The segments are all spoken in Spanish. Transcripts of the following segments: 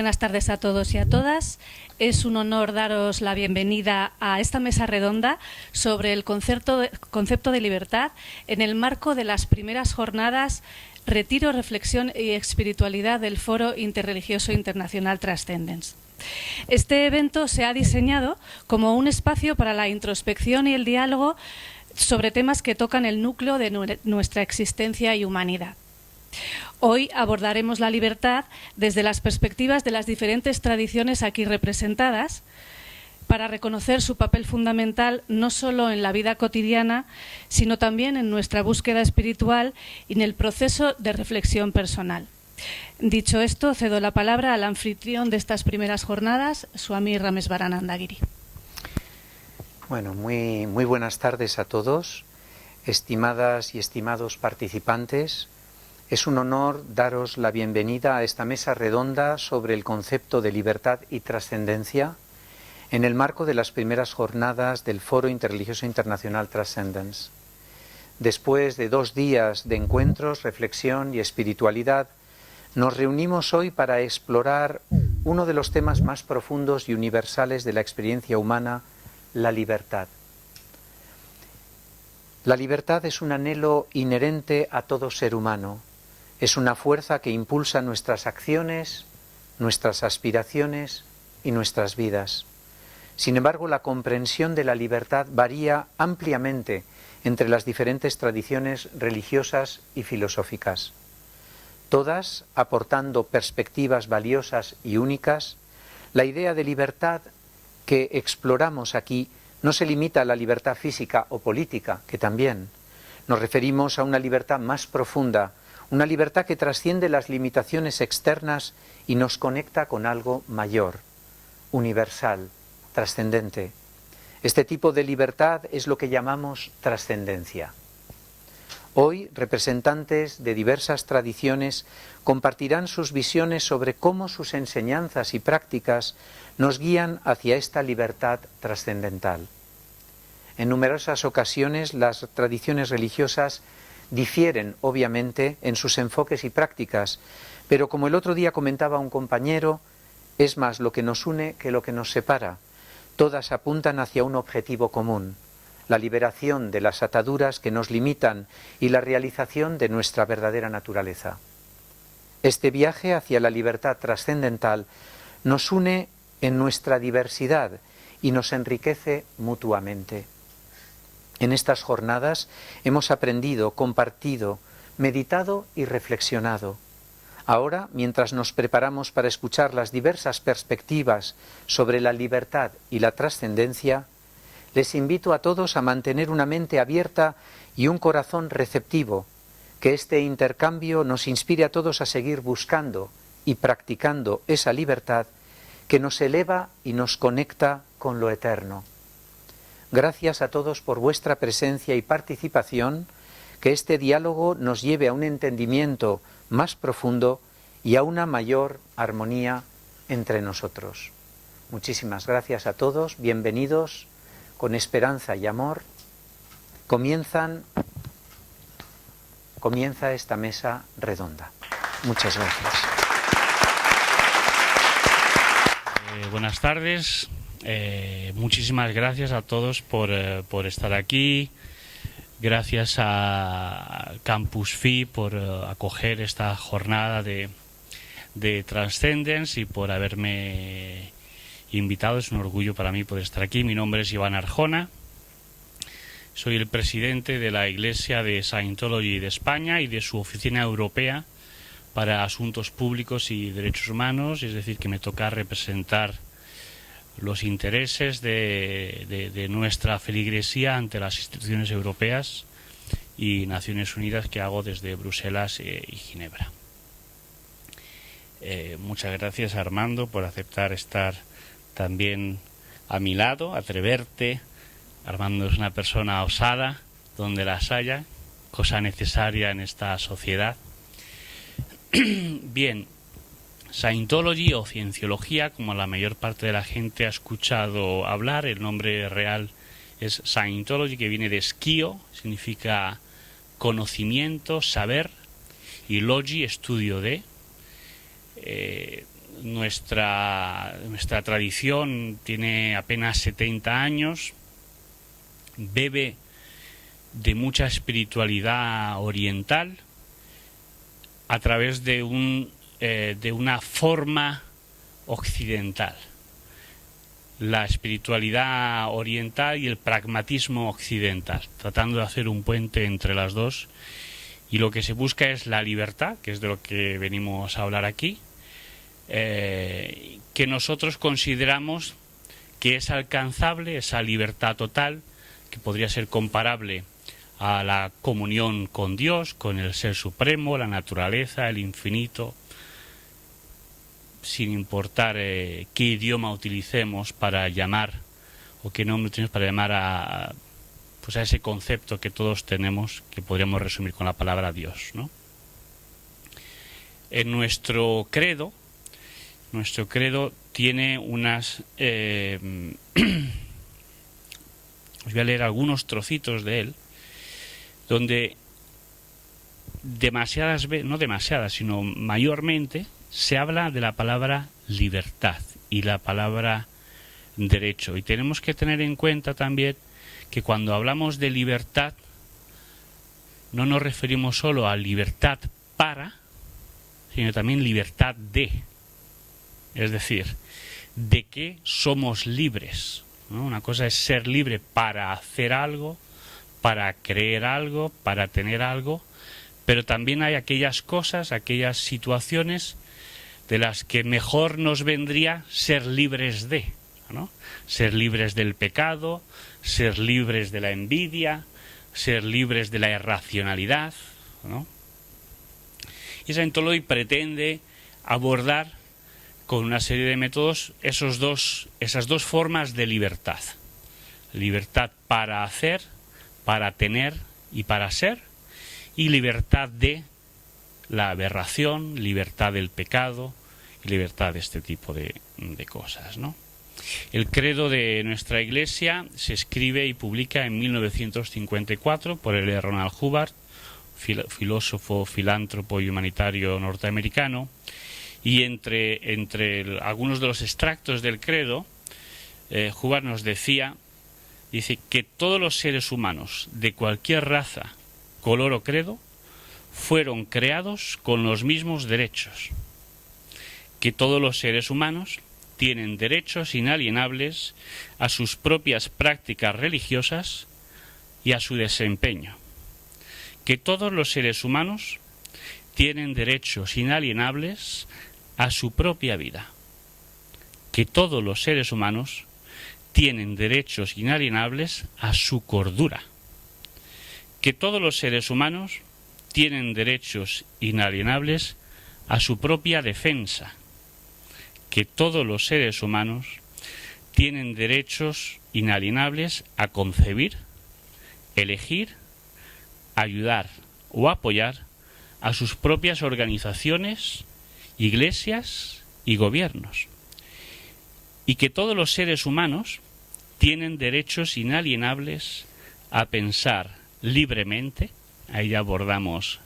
buenas tardes a todos y a todas. Es un honor daros la bienvenida a esta mesa redonda sobre el concepto de libertad en el marco de las primeras jornadas Retiro, Reflexión y Espiritualidad del Foro Interreligioso Internacional Transcendence. Este evento se ha diseñado como un espacio para la introspección y el diálogo sobre temas que tocan el núcleo de nuestra existencia y humanidad. Hoy abordaremos la libertad desde las perspectivas de las diferentes tradiciones aquí representadas para reconocer su papel fundamental no solo en la vida cotidiana, sino también en nuestra búsqueda espiritual y en el proceso de reflexión personal. Dicho esto, cedo la palabra al anfitrión de estas primeras jornadas, Swami Ramesvarananda Giri. Bueno, muy buenas tardes a todos, estimadas y estimados participantes. Es un honor daros la bienvenida a esta mesa redonda sobre el concepto de libertad y trascendencia en el marco de las primeras jornadas del Foro Interreligioso Internacional Transcendence. Después de 2 días de encuentros, reflexión y espiritualidad, nos reunimos hoy para explorar uno de los temas más profundos y universales de la experiencia humana, la libertad. La libertad es un anhelo inherente a todo ser humano. Es una fuerza que impulsa nuestras acciones, nuestras aspiraciones y nuestras vidas. Sin embargo, la comprensión de la libertad varía ampliamente entre las diferentes tradiciones religiosas y filosóficas, todas aportando perspectivas valiosas y únicas. La idea de libertad que exploramos aquí no se limita a la libertad física o política, que también. Nos referimos a una libertad más profunda, una libertad que trasciende las limitaciones externas y nos conecta con algo mayor, universal, trascendente. Este tipo de libertad es lo que llamamos trascendencia. Hoy, representantes de diversas tradiciones compartirán sus visiones sobre cómo sus enseñanzas y prácticas nos guían hacia esta libertad trascendental. En numerosas ocasiones, las tradiciones religiosas difieren, obviamente, en sus enfoques y prácticas, pero como el otro día comentaba un compañero, es más lo que nos une que lo que nos separa. Todas apuntan hacia un objetivo común, la liberación de las ataduras que nos limitan y la realización de nuestra verdadera naturaleza. Este viaje hacia la libertad trascendental nos une en nuestra diversidad y nos enriquece mutuamente. En estas jornadas hemos aprendido, compartido, meditado y reflexionado. Ahora, mientras nos preparamos para escuchar las diversas perspectivas sobre la libertad y la trascendencia, les invito a todos a mantener una mente abierta y un corazón receptivo, que este intercambio nos inspire a todos a seguir buscando y practicando esa libertad que nos eleva y nos conecta con lo eterno. Gracias a todos por vuestra presencia y participación, que este diálogo nos lleve a un entendimiento más profundo y a una mayor armonía entre nosotros. Muchísimas gracias a todos, bienvenidos, con esperanza y amor. Comienza esta mesa redonda. Muchas gracias. Buenas tardes. Muchísimas gracias a todos por estar aquí. Gracias a Campus FI por acoger esta jornada de Transcendence y por haberme invitado. Es un orgullo para mí poder estar aquí. Mi nombre es Iván Arjona. Soy el presidente de la Iglesia de Scientology de España y de su oficina europea para asuntos públicos y derechos humanos, es decir, que me toca representar los intereses de nuestra feligresía ante las instituciones europeas y Naciones Unidas, que hago desde Bruselas y Ginebra. Muchas gracias, Armando, por aceptar estar también a mi lado, atreverte. Armando es una persona osada, donde las haya, cosa necesaria en esta sociedad. Bien, Scientology o Cienciología, como la mayor parte de la gente ha escuchado hablar, el nombre real es Scientology, que viene de skio, significa conocimiento, saber, y logi, estudio de. nuestra tradición tiene apenas 70 años, bebe de mucha espiritualidad oriental a través de una forma occidental. La espiritualidad oriental y el pragmatismo occidental, tratando de hacer un puente entre las dos, y lo que se busca es la libertad, que es de lo que venimos a hablar aquí, que nosotros consideramos que es alcanzable, esa libertad total, que podría ser comparable a la comunión con Dios, con el Ser Supremo, la naturaleza, el infinito, sin importar qué idioma utilicemos para llamar, o qué nombre utilicemos para llamar a ese concepto que todos tenemos, que podríamos resumir con la palabra Dios, ¿no? En nuestro credo tiene unas... os voy a leer algunos trocitos de él, donde no demasiadas, sino mayormente, se habla de la palabra libertad y la palabra derecho. Y tenemos que tener en cuenta también que cuando hablamos de libertad, no nos referimos solo a libertad para, sino también libertad de. Es decir, de qué somos libres, ¿no? Una cosa es ser libre para hacer algo, para creer algo, para tener algo, pero también hay aquellas cosas, aquellas situaciones de las que mejor nos vendría ser libres de, ¿no? Ser libres del pecado, ser libres de la envidia, ser libres de la irracionalidad, ¿no? Y Scientology pretende abordar con una serie de métodos esas dos formas de libertad. Libertad para hacer, para tener y para ser, y libertad de la aberración, libertad del pecado y libertad de este tipo de cosas, ¿no? El credo de nuestra Iglesia se escribe y publica en 1954 por el Ronald Hubbard, filósofo, filántropo y humanitario norteamericano, y entre algunos de los extractos del credo, Hubbard nos dice que todos los seres humanos de cualquier raza, color o credo fueron creados con los mismos derechos, que todos los seres humanos tienen derechos inalienables a sus propias prácticas religiosas y a su desempeño, que todos los seres humanos tienen derechos inalienables a su propia vida, que todos los seres humanos tienen derechos inalienables a su cordura, que todos los seres humanos tienen derechos inalienables a su propia defensa, que todos los seres humanos tienen derechos inalienables a concebir, elegir, ayudar o apoyar a sus propias organizaciones, iglesias y gobiernos, y que todos los seres humanos tienen derechos inalienables a pensar libremente, ahí ya abordamos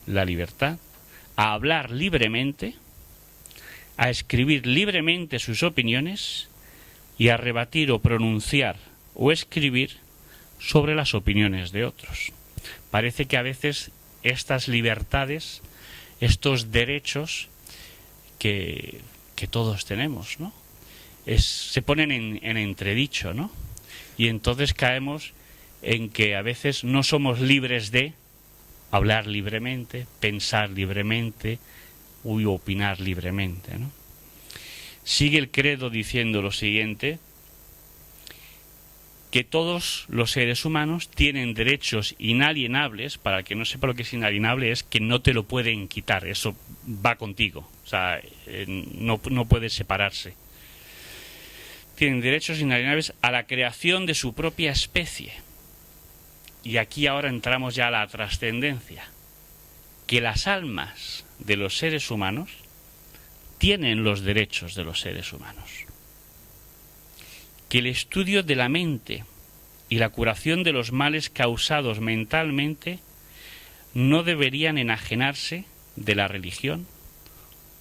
la libertad, a hablar libremente, a escribir libremente sus opiniones y a rebatir o pronunciar o escribir sobre las opiniones de otros. Parece que a veces estas libertades, estos derechos que todos tenemos, ¿no? Se ponen en entredicho, ¿no? Y entonces caemos en que a veces no somos libres de hablar libremente, pensar libremente y opinar libremente, ¿no? Sigue el credo diciendo lo siguiente, que todos los seres humanos tienen derechos inalienables. Para el que no sepa lo que es inalienable, es que no te lo pueden quitar, eso va contigo, o sea, no puede separarse. Tienen derechos inalienables a la creación de su propia especie. Y aquí ahora entramos ya a la trascendencia, que las almas de los seres humanos tienen los derechos de los seres humanos, que el estudio de la mente y la curación de los males causados mentalmente no deberían enajenarse de la religión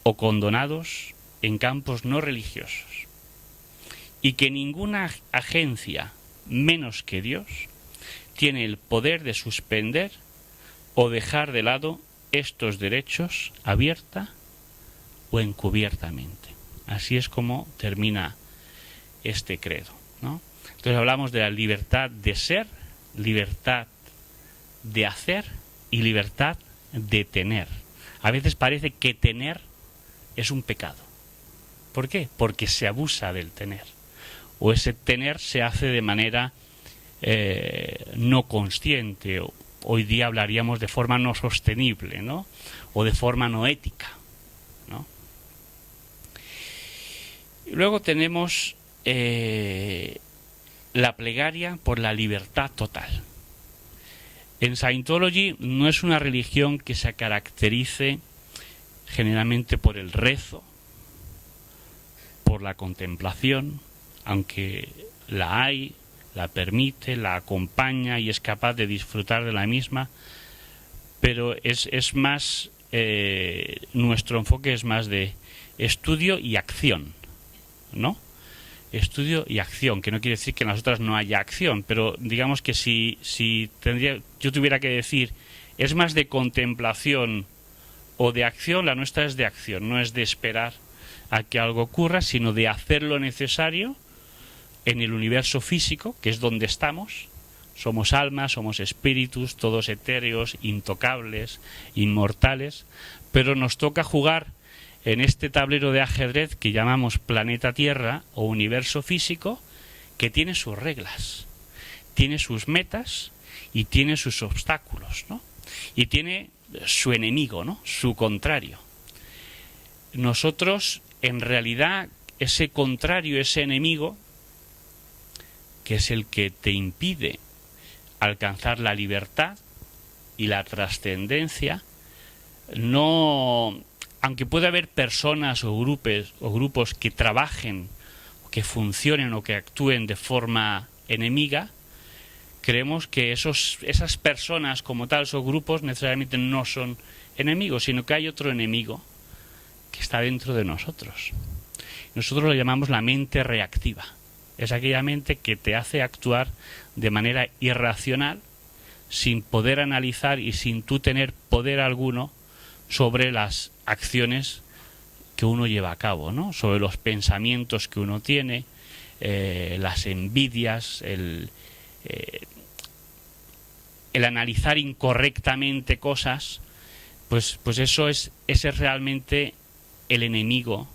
o condonados en campos no religiosos, y que ninguna agencia, menos que Dios, tiene el poder de suspender o dejar de lado estos derechos abierta o encubiertamente. Así es como termina este credo, ¿no? Entonces hablamos de la libertad de ser, libertad de hacer y libertad de tener. A veces parece que tener es un pecado. ¿Por qué? Porque se abusa del tener. O ese tener se hace de manera no consciente. Hoy día hablaríamos de forma no sostenible, ¿no? O de forma no ética, ¿no? Y luego tenemos la plegaria por la libertad total. En Scientology no es una religión que se caracterice generalmente por el rezo, por la contemplación, aunque la hay, la permite, la acompaña y es capaz de disfrutar de la misma, pero es más, nuestro enfoque es más de estudio y acción, ¿no? Estudio y acción, que no quiere decir que en las otras no haya acción, pero digamos que si yo tuviera que decir, es más de contemplación o de acción, la nuestra es de acción, no es de esperar a que algo ocurra, sino de hacer lo necesario en el universo físico, que es donde estamos. Somos almas, somos espíritus, todos etéreos, intocables, inmortales, pero nos toca jugar en este tablero de ajedrez que llamamos planeta Tierra o universo físico, que tiene sus reglas, tiene sus metas y tiene sus obstáculos, ¿no? Y tiene su enemigo, ¿no? Su contrario. Nosotros, en realidad, ese contrario, ese enemigo, que es el que te impide alcanzar la libertad y la trascendencia, no, aunque puede haber personas o grupos que trabajen, o que funcionen o que actúen de forma enemiga, creemos que esas personas como tal, esos grupos, necesariamente no son enemigos, sino que hay otro enemigo que está dentro de nosotros. Nosotros lo llamamos la mente reactiva. Es aquella mente que te hace actuar de manera irracional, sin poder analizar y sin tú tener poder alguno sobre las acciones que uno lleva a cabo, ¿no? Sobre los pensamientos que uno tiene, las envidias, el analizar incorrectamente cosas, pues ese es realmente el enemigo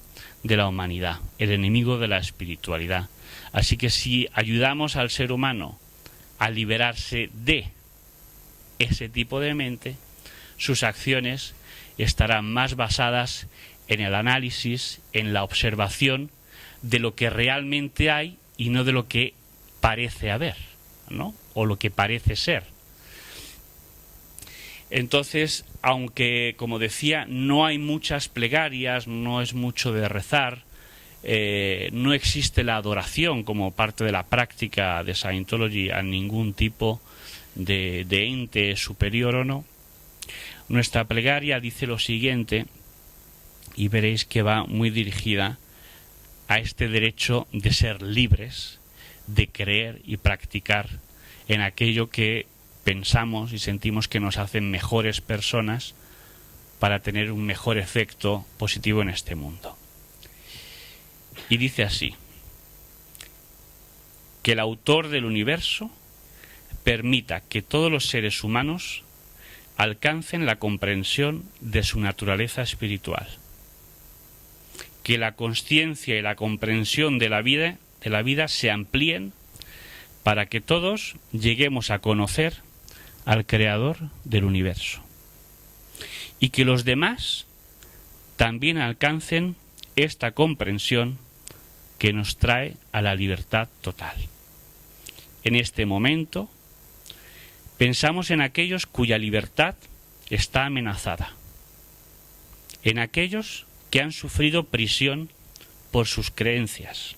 de la humanidad, el enemigo de la espiritualidad. Así que si ayudamos al ser humano a liberarse de ese tipo de mente, sus acciones estarán más basadas en el análisis, en la observación de lo que realmente hay y no de lo que parece haber, ¿no? O lo que parece ser. Entonces, aunque, como decía, no hay muchas plegarias, no es mucho de rezar, no existe la adoración como parte de la práctica de Scientology a ningún tipo de ente superior o no, nuestra plegaria dice lo siguiente, y veréis que va muy dirigida a este derecho de ser libres, de creer y practicar en aquello que pensamos y sentimos que nos hacen mejores personas para tener un mejor efecto positivo en este mundo. Y dice así: que el autor del universo permita que todos los seres humanos alcancen la comprensión de su naturaleza espiritual, que la consciencia y la comprensión de la vida se amplíen para que todos lleguemos a conocer al Creador del universo, y que los demás también alcancen esta comprensión que nos trae a la libertad total. En este momento pensamos en aquellos cuya libertad está amenazada, en aquellos que han sufrido prisión por sus creencias,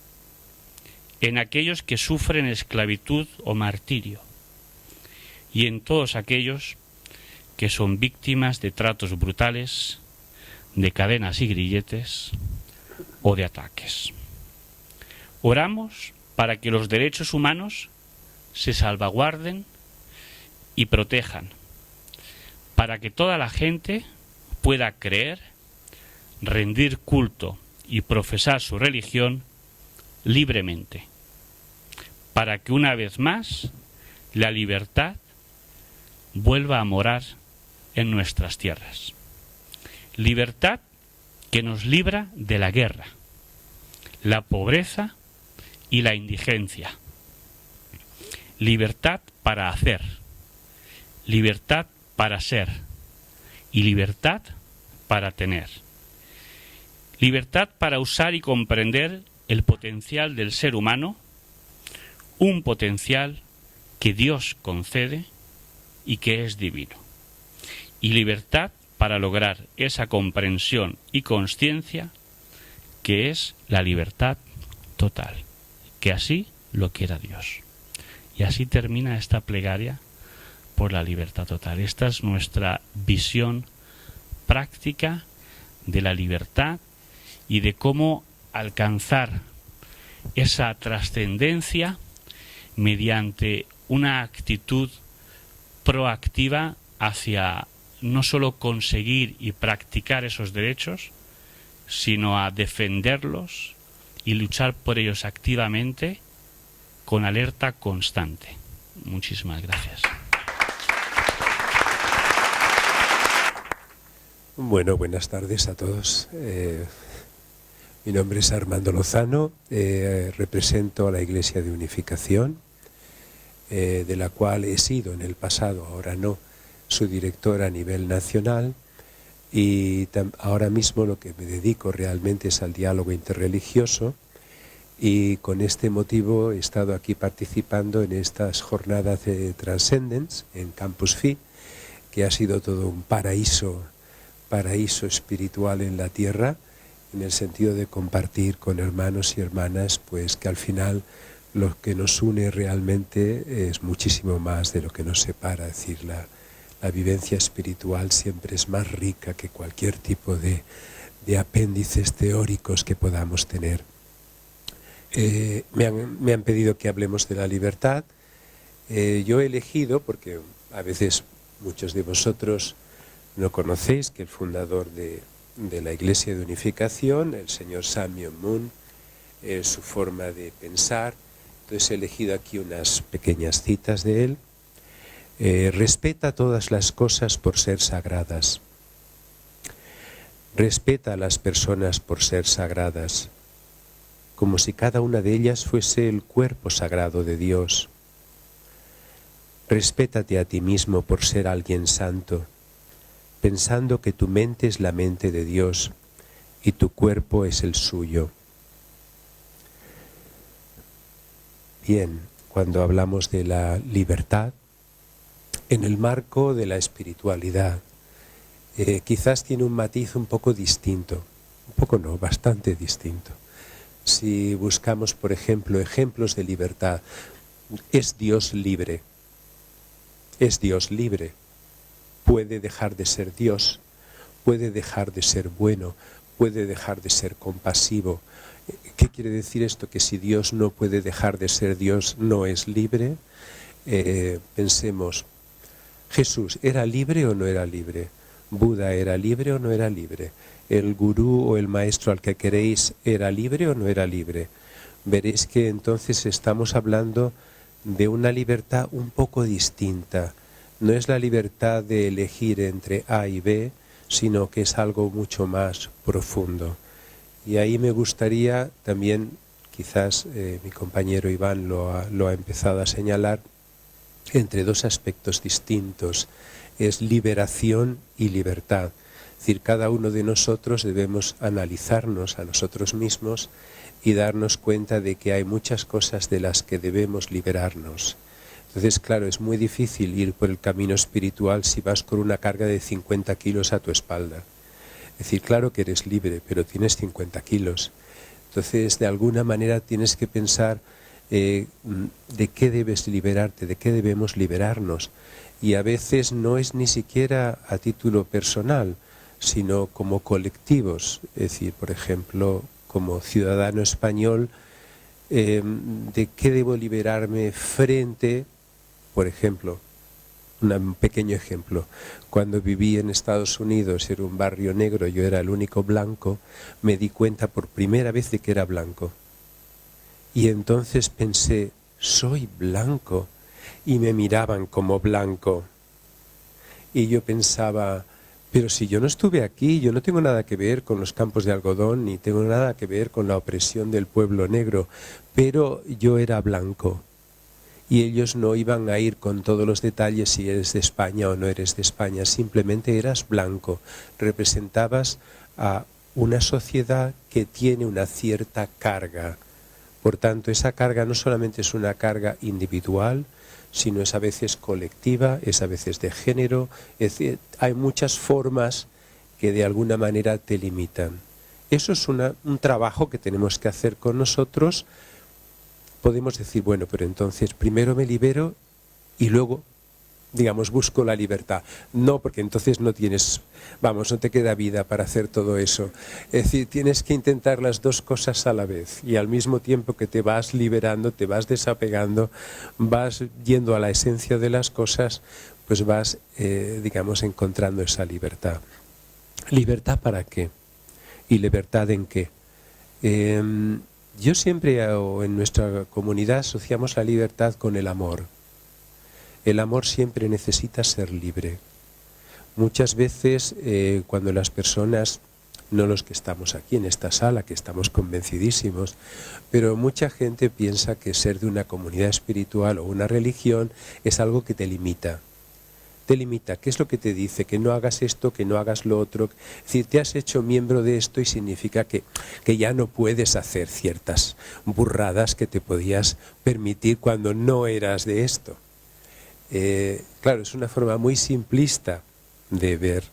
en aquellos que sufren esclavitud o martirio, y en todos aquellos que son víctimas de tratos brutales, de cadenas y grilletes, o de ataques. Oramos para que los derechos humanos se salvaguarden y protejan, para que toda la gente pueda creer, rendir culto y profesar su religión libremente, para que una vez más la libertad vuelva a morar en nuestras tierras. Libertad que nos libra de la guerra, la pobreza y la indigencia. Libertad para hacer, libertad para ser y libertad para tener. Libertad para usar y comprender el potencial del ser humano, un potencial que Dios concede y que es divino. Y libertad para lograr esa comprensión y consciencia que es la libertad total, que así lo quiera Dios. Y así termina esta plegaria por la libertad total. Esta es nuestra visión práctica de la libertad y de cómo alcanzar esa trascendencia mediante una actitud proactiva hacia no solo conseguir y practicar esos derechos, sino a defenderlos y luchar por ellos activamente con alerta constante. Muchísimas gracias. Bueno, buenas tardes a todos. Mi nombre es Armando Lozano, represento a la Iglesia de Unificación, de la cual he sido en el pasado, ahora no, su director a nivel nacional, y ahora mismo lo que me dedico realmente es al diálogo interreligioso, y con este motivo he estado aquí participando en estas jornadas de Transcendence en Campus FI, que ha sido todo un paraíso espiritual en la tierra, en el sentido de compartir con hermanos y hermanas, pues que al final lo que nos une realmente es muchísimo más de lo que nos separa. Es decir, la vivencia espiritual siempre es más rica que cualquier tipo de apéndices teóricos que podamos tener. Me han pedido que hablemos de la libertad. Yo he elegido, porque a veces muchos de vosotros no conocéis, que el fundador de la Iglesia de Unificación, el señor Sam Myung-Moon, su forma de pensar. Entonces he elegido aquí unas pequeñas citas de él. Respeta todas las cosas por ser sagradas. Respeta a las personas por ser sagradas, como si cada una de ellas fuese el cuerpo sagrado de Dios. Respétate a ti mismo por ser alguien santo, pensando que tu mente es la mente de Dios y tu cuerpo es el suyo. Bien, cuando hablamos de la libertad, en el marco de la espiritualidad, quizás tiene un matiz un poco distinto, un poco no, bastante distinto. Si buscamos, por ejemplo, ejemplos de libertad, ¿es Dios libre? ¿Es Dios libre? Puede dejar de ser Dios, puede dejar de ser bueno, puede dejar de ser compasivo. ¿Qué quiere decir esto? Que si Dios no puede dejar de ser Dios, ¿no es libre? Pensemos, ¿Jesús era libre o no era libre? ¿Buda era libre o no era libre? ¿El gurú o el maestro al que queréis era libre o no era libre? Veréis que entonces estamos hablando de una libertad un poco distinta. No es la libertad de elegir entre A y B, sino que es algo mucho más profundo. Y ahí me gustaría también, quizás mi compañero Iván lo ha empezado a señalar, entre dos aspectos distintos, es liberación y libertad. Es decir, cada uno de nosotros debemos analizarnos a nosotros mismos y darnos cuenta de que hay muchas cosas de las que debemos liberarnos. Entonces, claro, es muy difícil ir por el camino espiritual si vas con una carga de 50 kilos a tu espalda. Es decir, claro que eres libre, pero tienes 50 kilos. Entonces, de alguna manera tienes que pensar de qué debes liberarte, de qué debemos liberarnos. Y a veces no es ni siquiera a título personal, sino como colectivos. Es decir, por ejemplo, como ciudadano español, de qué debo liberarme frente, por ejemplo, un pequeño ejemplo, cuando viví en Estados Unidos, era un barrio negro, yo era el único blanco, me di cuenta por primera vez de que era blanco. Y entonces pensé, soy blanco, y me miraban como blanco. Y yo pensaba, pero si yo no estuve aquí, yo no tengo nada que ver con los campos de algodón, ni tengo nada que ver con la opresión del pueblo negro, pero yo era blanco. Y ellos no iban a ir con todos los detalles si eres de España o no eres de España, simplemente eras blanco, representabas a una sociedad que tiene una cierta carga. Por tanto, esa carga no solamente es una carga individual, sino es a veces colectiva, es a veces de género, es decir, hay muchas formas que de alguna manera te limitan. Eso es un trabajo que tenemos que hacer con nosotros. Podemos decir, bueno, pero entonces primero me libero y luego, digamos, busco la libertad. No, porque entonces no tienes, no te queda vida para hacer todo eso. Es decir, tienes que intentar las dos cosas a la vez y al mismo tiempo que te vas liberando, te vas desapegando, vas yendo a la esencia de las cosas, pues vas, digamos, encontrando esa libertad. ¿Libertad para qué? ¿Y libertad en qué? Yo siempre, o en nuestra comunidad, asociamos la libertad con el amor. El amor siempre necesita ser libre. Muchas veces, cuando las personas, no los que estamos aquí en esta sala, que estamos convencidísimos, pero mucha gente piensa que ser de una comunidad espiritual o una religión es algo que te limita. Te limita, ¿qué es lo que te dice? Que no hagas esto, que no hagas lo otro. Es decir, te has hecho miembro de esto y significa que ya no puedes hacer ciertas burradas que te podías permitir cuando no eras de esto. Claro, es una forma muy simplista de ver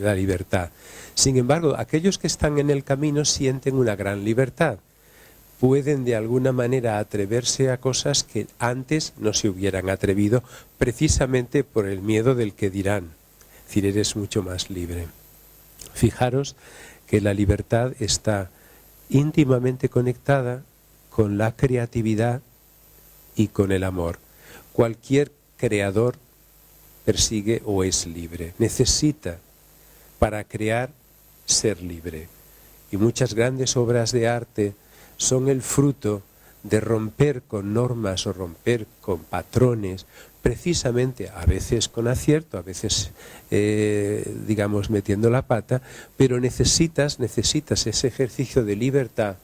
la libertad. Sin embargo, aquellos que están en el camino sienten una gran libertad. Pueden de alguna manera atreverse a cosas que antes no se hubieran atrevido, precisamente por el miedo del que dirán. Es decir, eres mucho más libre. Fijaros que la libertad está íntimamente conectada con la creatividad y con el amor. Cualquier creador persigue o es libre. Necesita, para crear, ser libre. Y muchas grandes obras de arte son el fruto de romper con normas o romper con patrones, precisamente a veces con acierto, a veces digamos metiendo la pata, pero necesitas ese ejercicio de libertad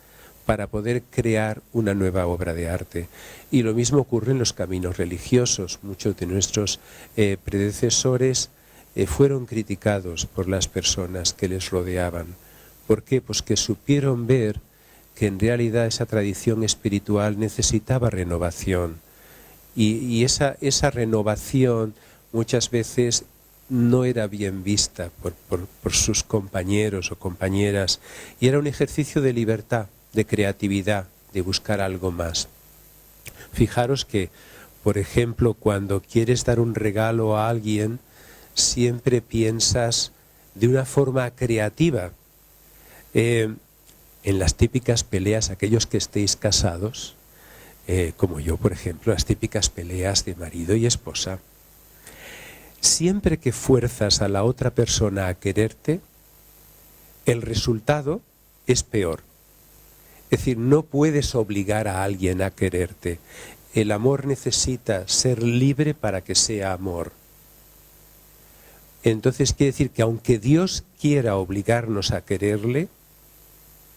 para poder crear una nueva obra de arte. Y lo mismo ocurre en los caminos religiosos. Muchos de nuestros predecesores fueron criticados por las personas que les rodeaban. ¿Por qué? Pues que supieron ver que en realidad esa tradición espiritual necesitaba renovación. Y esa renovación muchas veces no era bien vista por sus compañeros o compañeras. Y era un ejercicio de libertad, de creatividad, de buscar algo más. Fijaros que, por ejemplo, cuando quieres dar un regalo a alguien, siempre piensas de una forma creativa. En las típicas peleas, aquellos que estéis casados, como yo, por ejemplo, las típicas peleas de marido y esposa, siempre que fuerzas a la otra persona a quererte, el resultado es peor. Es decir, no puedes obligar a alguien a quererte. El amor necesita ser libre para que sea amor. Entonces quiere decir que aunque Dios quiera obligarnos a quererle,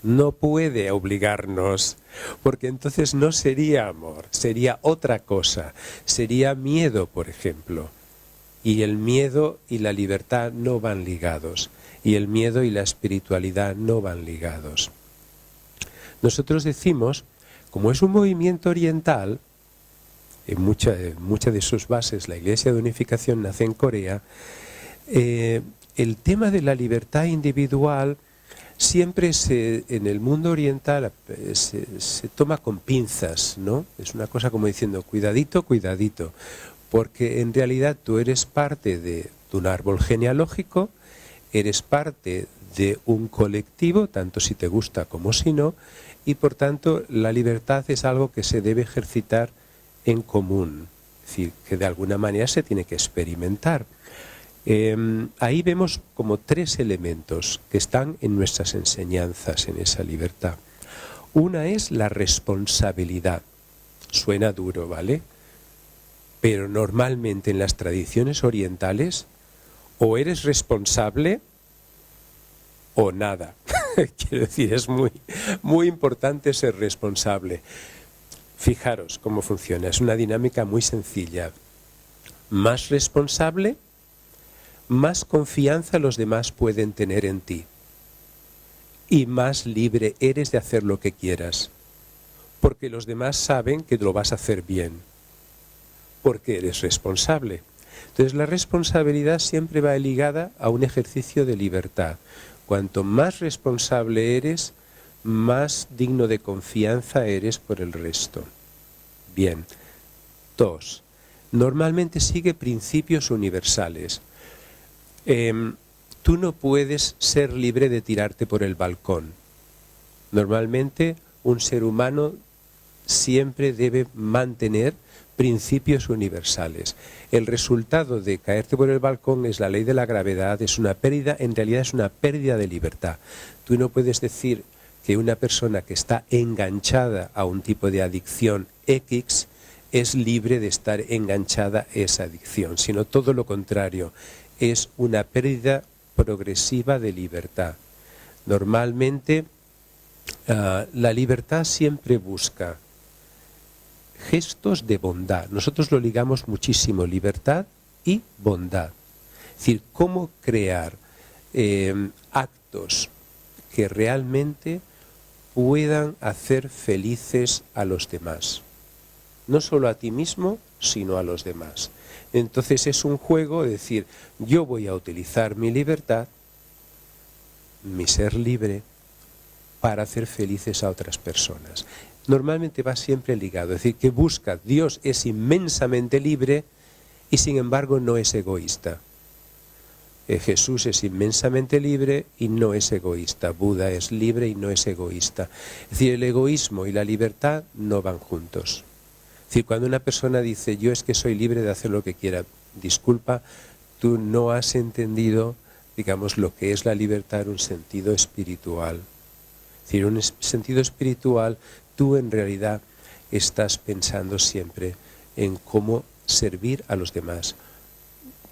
no puede obligarnos, porque entonces no sería amor, sería otra cosa, sería miedo, por ejemplo. Y el miedo y la libertad no van ligados, y el miedo y la espiritualidad no van ligados. Nosotros decimos, como es un movimiento oriental, en mucha de sus bases, la Iglesia de Unificación nace en Corea, el tema de la libertad individual siempre en el mundo oriental se toma con pinzas, ¿no? Es una cosa como diciendo, cuidadito, cuidadito, porque en realidad tú eres parte de un árbol genealógico, eres parte de un colectivo, tanto si te gusta como si no, y por tanto la libertad es algo que se debe ejercitar en común, es decir, que de alguna manera se tiene que experimentar. Ahí vemos como 3 elementos que están en nuestras enseñanzas en esa libertad. Una es la responsabilidad. Suena duro, ¿vale? Pero normalmente en las tradiciones orientales o eres responsable o nada. Quiero decir, es muy importante ser responsable. Fijaros cómo funciona, es una dinámica muy sencilla. Más responsable, más confianza los demás pueden tener en ti. Y más libre eres de hacer lo que quieras. Porque los demás saben que lo vas a hacer bien. Porque eres responsable. Entonces la responsabilidad siempre va ligada a un ejercicio de libertad. Cuanto más responsable eres, más digno de confianza eres por el resto. Bien. 2. Normalmente sigue principios universales. Tú no puedes ser libre de tirarte por el balcón. Normalmente un ser humano siempre debe mantener principios universales. El resultado de caerte por el balcón es la ley de la gravedad, es una pérdida, en realidad es una pérdida de libertad. Tú no puedes decir que una persona que está enganchada a un tipo de adicción X es libre de estar enganchada a esa adicción, sino todo lo contrario, es una pérdida progresiva de libertad. Normalmente la libertad siempre busca gestos de bondad. Nosotros lo ligamos muchísimo, libertad y bondad. Es decir, cómo crear actos que realmente puedan hacer felices a los demás. No solo a ti mismo, sino a los demás. Entonces es un juego de decir, yo voy a utilizar mi libertad, mi ser libre, para hacer felices a otras personas. Normalmente va siempre ligado, es decir, que busca, Dios es inmensamente libre y sin embargo no es egoísta. Jesús es inmensamente libre y no es egoísta. Buda es libre y no es egoísta. Es decir, el egoísmo y la libertad no van juntos. Es decir, cuando una persona dice, yo es que soy libre de hacer lo que quiera, disculpa, tú no has entendido, digamos, lo que es la libertad en un sentido espiritual. Es decir, en un sentido espiritual, tú en realidad estás pensando siempre en cómo servir a los demás,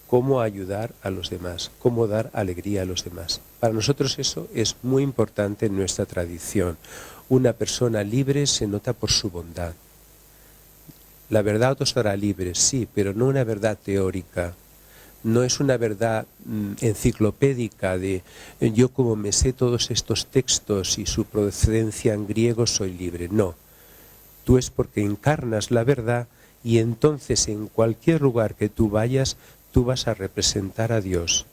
cómo ayudar a los demás, cómo dar alegría a los demás. Para nosotros eso es muy importante en nuestra tradición. Una persona libre se nota por su bondad. La verdad os hará libre, sí, pero no una verdad teórica. No es una verdad enciclopédica de yo como me sé todos estos textos y su procedencia en griego soy libre. No, tú es porque encarnas la verdad y entonces en cualquier lugar que tú vayas, tú vas a representar a Dios.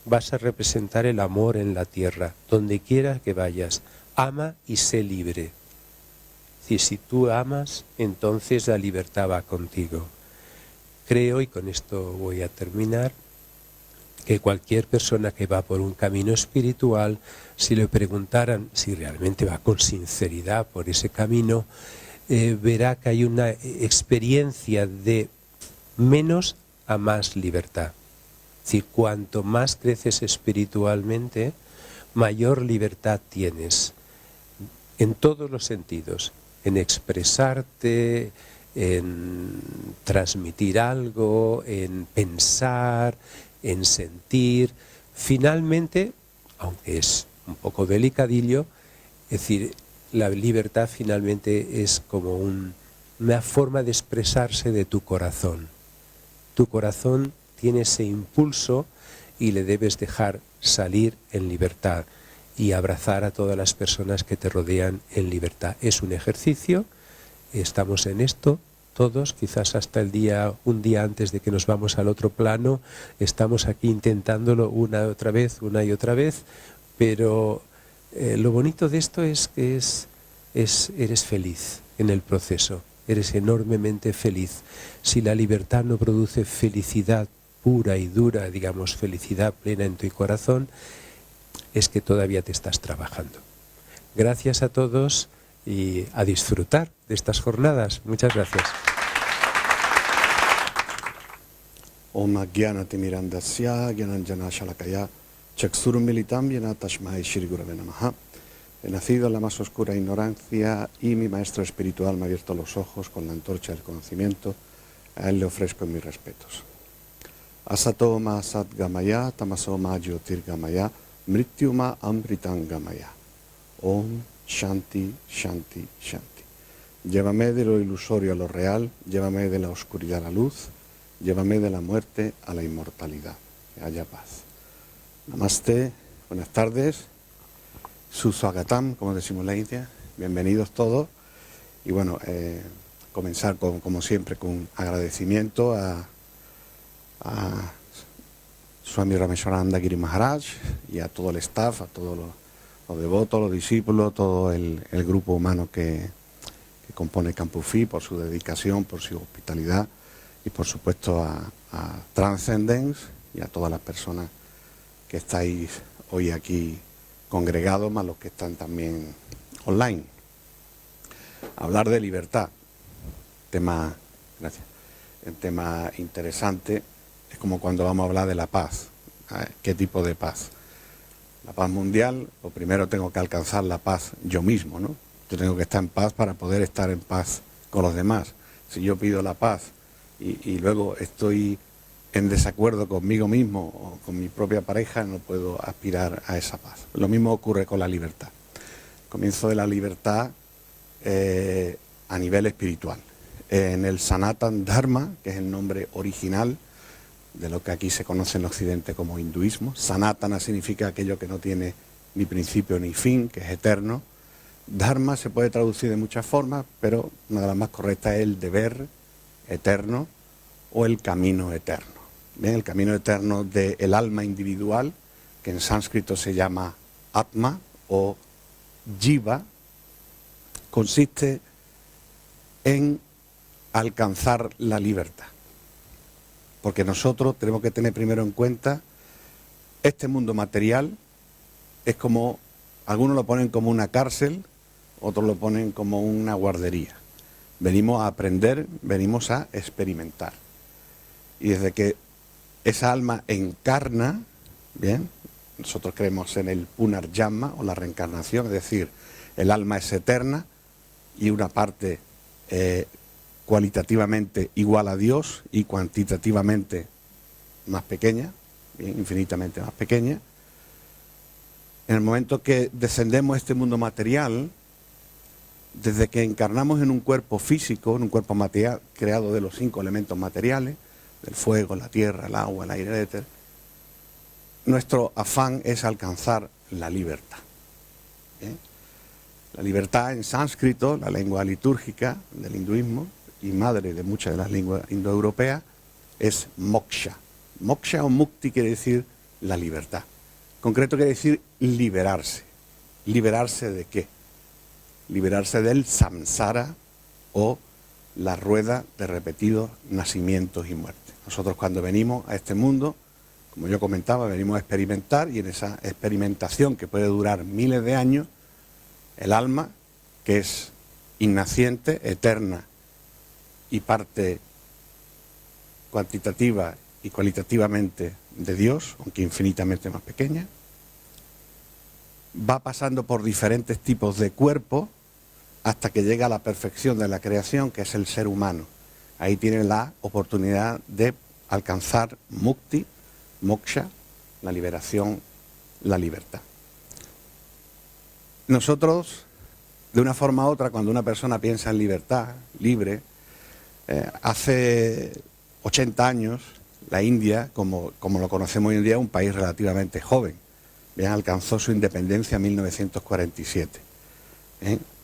Vas a representar el amor en la tierra, donde quiera que vayas. Ama y sé libre. Si tú amas, entonces la libertad va contigo. Creo, y con esto voy a terminar, que cualquier persona que va por un camino espiritual, si le preguntaran si realmente va con sinceridad por ese camino, verá que hay una experiencia de menos a más libertad. Es decir, cuanto más creces espiritualmente, mayor libertad tienes, en todos los sentidos, en expresarte, en transmitir algo, en pensar, en sentir. Finalmente, aunque es un poco delicadillo, es decir, la libertad finalmente es como una forma de expresarse de tu corazón. Tu corazón tiene ese impulso y le debes dejar salir en libertad y abrazar a todas las personas que te rodean en libertad. Es un ejercicio, estamos en esto todos, quizás hasta un día antes de que nos vamos al otro plano, estamos aquí intentándolo una y otra vez, pero lo bonito de esto es que eres feliz en el proceso, eres enormemente feliz. Si la libertad no produce felicidad pura y dura, digamos felicidad plena en tu corazón, es que todavía te estás trabajando. Gracias a todos y a disfrutar de estas jornadas. Muchas gracias. Om Jnanati Mirandasya Jnananjana Shalakaya Chaksurum Militam Jnana Tashmai Shri Gurave Namaha. He nacido en la más oscura ignorancia y mi maestro espiritual me ha abierto los ojos con la antorcha del conocimiento. A él le ofrezco mis respetos. Asatoma Sat Gamaya Tamasoma Jyotir Gamaya Mrityuma Amritam Gamaya. Om Shanti Shanti Shanti. Llévame de lo ilusorio a lo real, llévame de la oscuridad a la luz, llévame de la muerte a la inmortalidad. Que haya paz. Namaste, buenas tardes. Suswagatam, como decimos en la India. Bienvenidos todos. Y bueno, comenzar como siempre con agradecimiento a Swami Rameshwarananda Giri Maharaj y a todo el staff, a todos los devotos, los discípulos, todo el grupo humano que compone Campus Fi, por su dedicación, por su hospitalidad y por supuesto a Transcendence y a todas las personas que estáis hoy aquí congregados, más los que están también online. Hablar de libertad, gracias, un tema interesante. Es como cuando vamos a hablar de la paz. ¿Qué tipo de paz? La paz mundial, o primero tengo que alcanzar la paz yo mismo, ¿no? Yo tengo que estar en paz para poder estar en paz con los demás. Si yo pido la paz y luego estoy en desacuerdo conmigo mismo o con mi propia pareja, no puedo aspirar a esa paz. Lo mismo ocurre con la libertad. El comienzo de la libertad a nivel espiritual. En el Sanatan Dharma, que es el nombre original de lo que aquí se conoce en Occidente como hinduismo. Sanatana significa aquello que no tiene ni principio ni fin, que es eterno. Dharma se puede traducir de muchas formas, pero una de las más correctas es el deber eterno o el camino eterno. Bien, el camino eterno del alma individual, que en sánscrito se llama Atma o Jiva, consiste en alcanzar la libertad. Porque nosotros tenemos que tener primero en cuenta este mundo material es como, algunos lo ponen como una cárcel, otros lo ponen como una guardería. Venimos a aprender, venimos a experimentar. Y desde que esa alma encarna, bien, nosotros creemos en el Punarjama o la reencarnación, es decir, el alma es eterna y una parte cualitativamente igual a Dios y cuantitativamente más pequeña, bien, infinitamente más pequeña. En el momento que descendemos a este mundo material, desde que encarnamos en un cuerpo físico, en un cuerpo material creado de los 5 elementos materiales, del fuego, la tierra, el agua, el aire, el éter, nuestro afán es alcanzar la libertad. ¿Bien? La libertad en sánscrito, la lengua litúrgica del hinduismo y madre de muchas de las lenguas indoeuropeas, es moksha. Moksha o mukti quiere decir la libertad. En concreto quiere decir liberarse. ¿Liberarse de qué? Liberarse del samsara o la rueda de repetidos nacimientos y muertes. Nosotros cuando venimos a este mundo, como yo comentaba, venimos a experimentar y en esa experimentación que puede durar miles de años, el alma, que es innaciente, eterna y parte cuantitativa y cualitativamente de Dios, aunque infinitamente más pequeña, va pasando por diferentes tipos de cuerpos hasta que llega a la perfección de la creación, que es el ser humano. Ahí tiene la oportunidad de alcanzar mukti, moksha, la liberación, la libertad. Nosotros, de una forma u otra, cuando una persona piensa en libertad, libre, hace 80 años, la India, como lo conocemos hoy en día, es un país relativamente joven. Bien, alcanzó su independencia en 1947.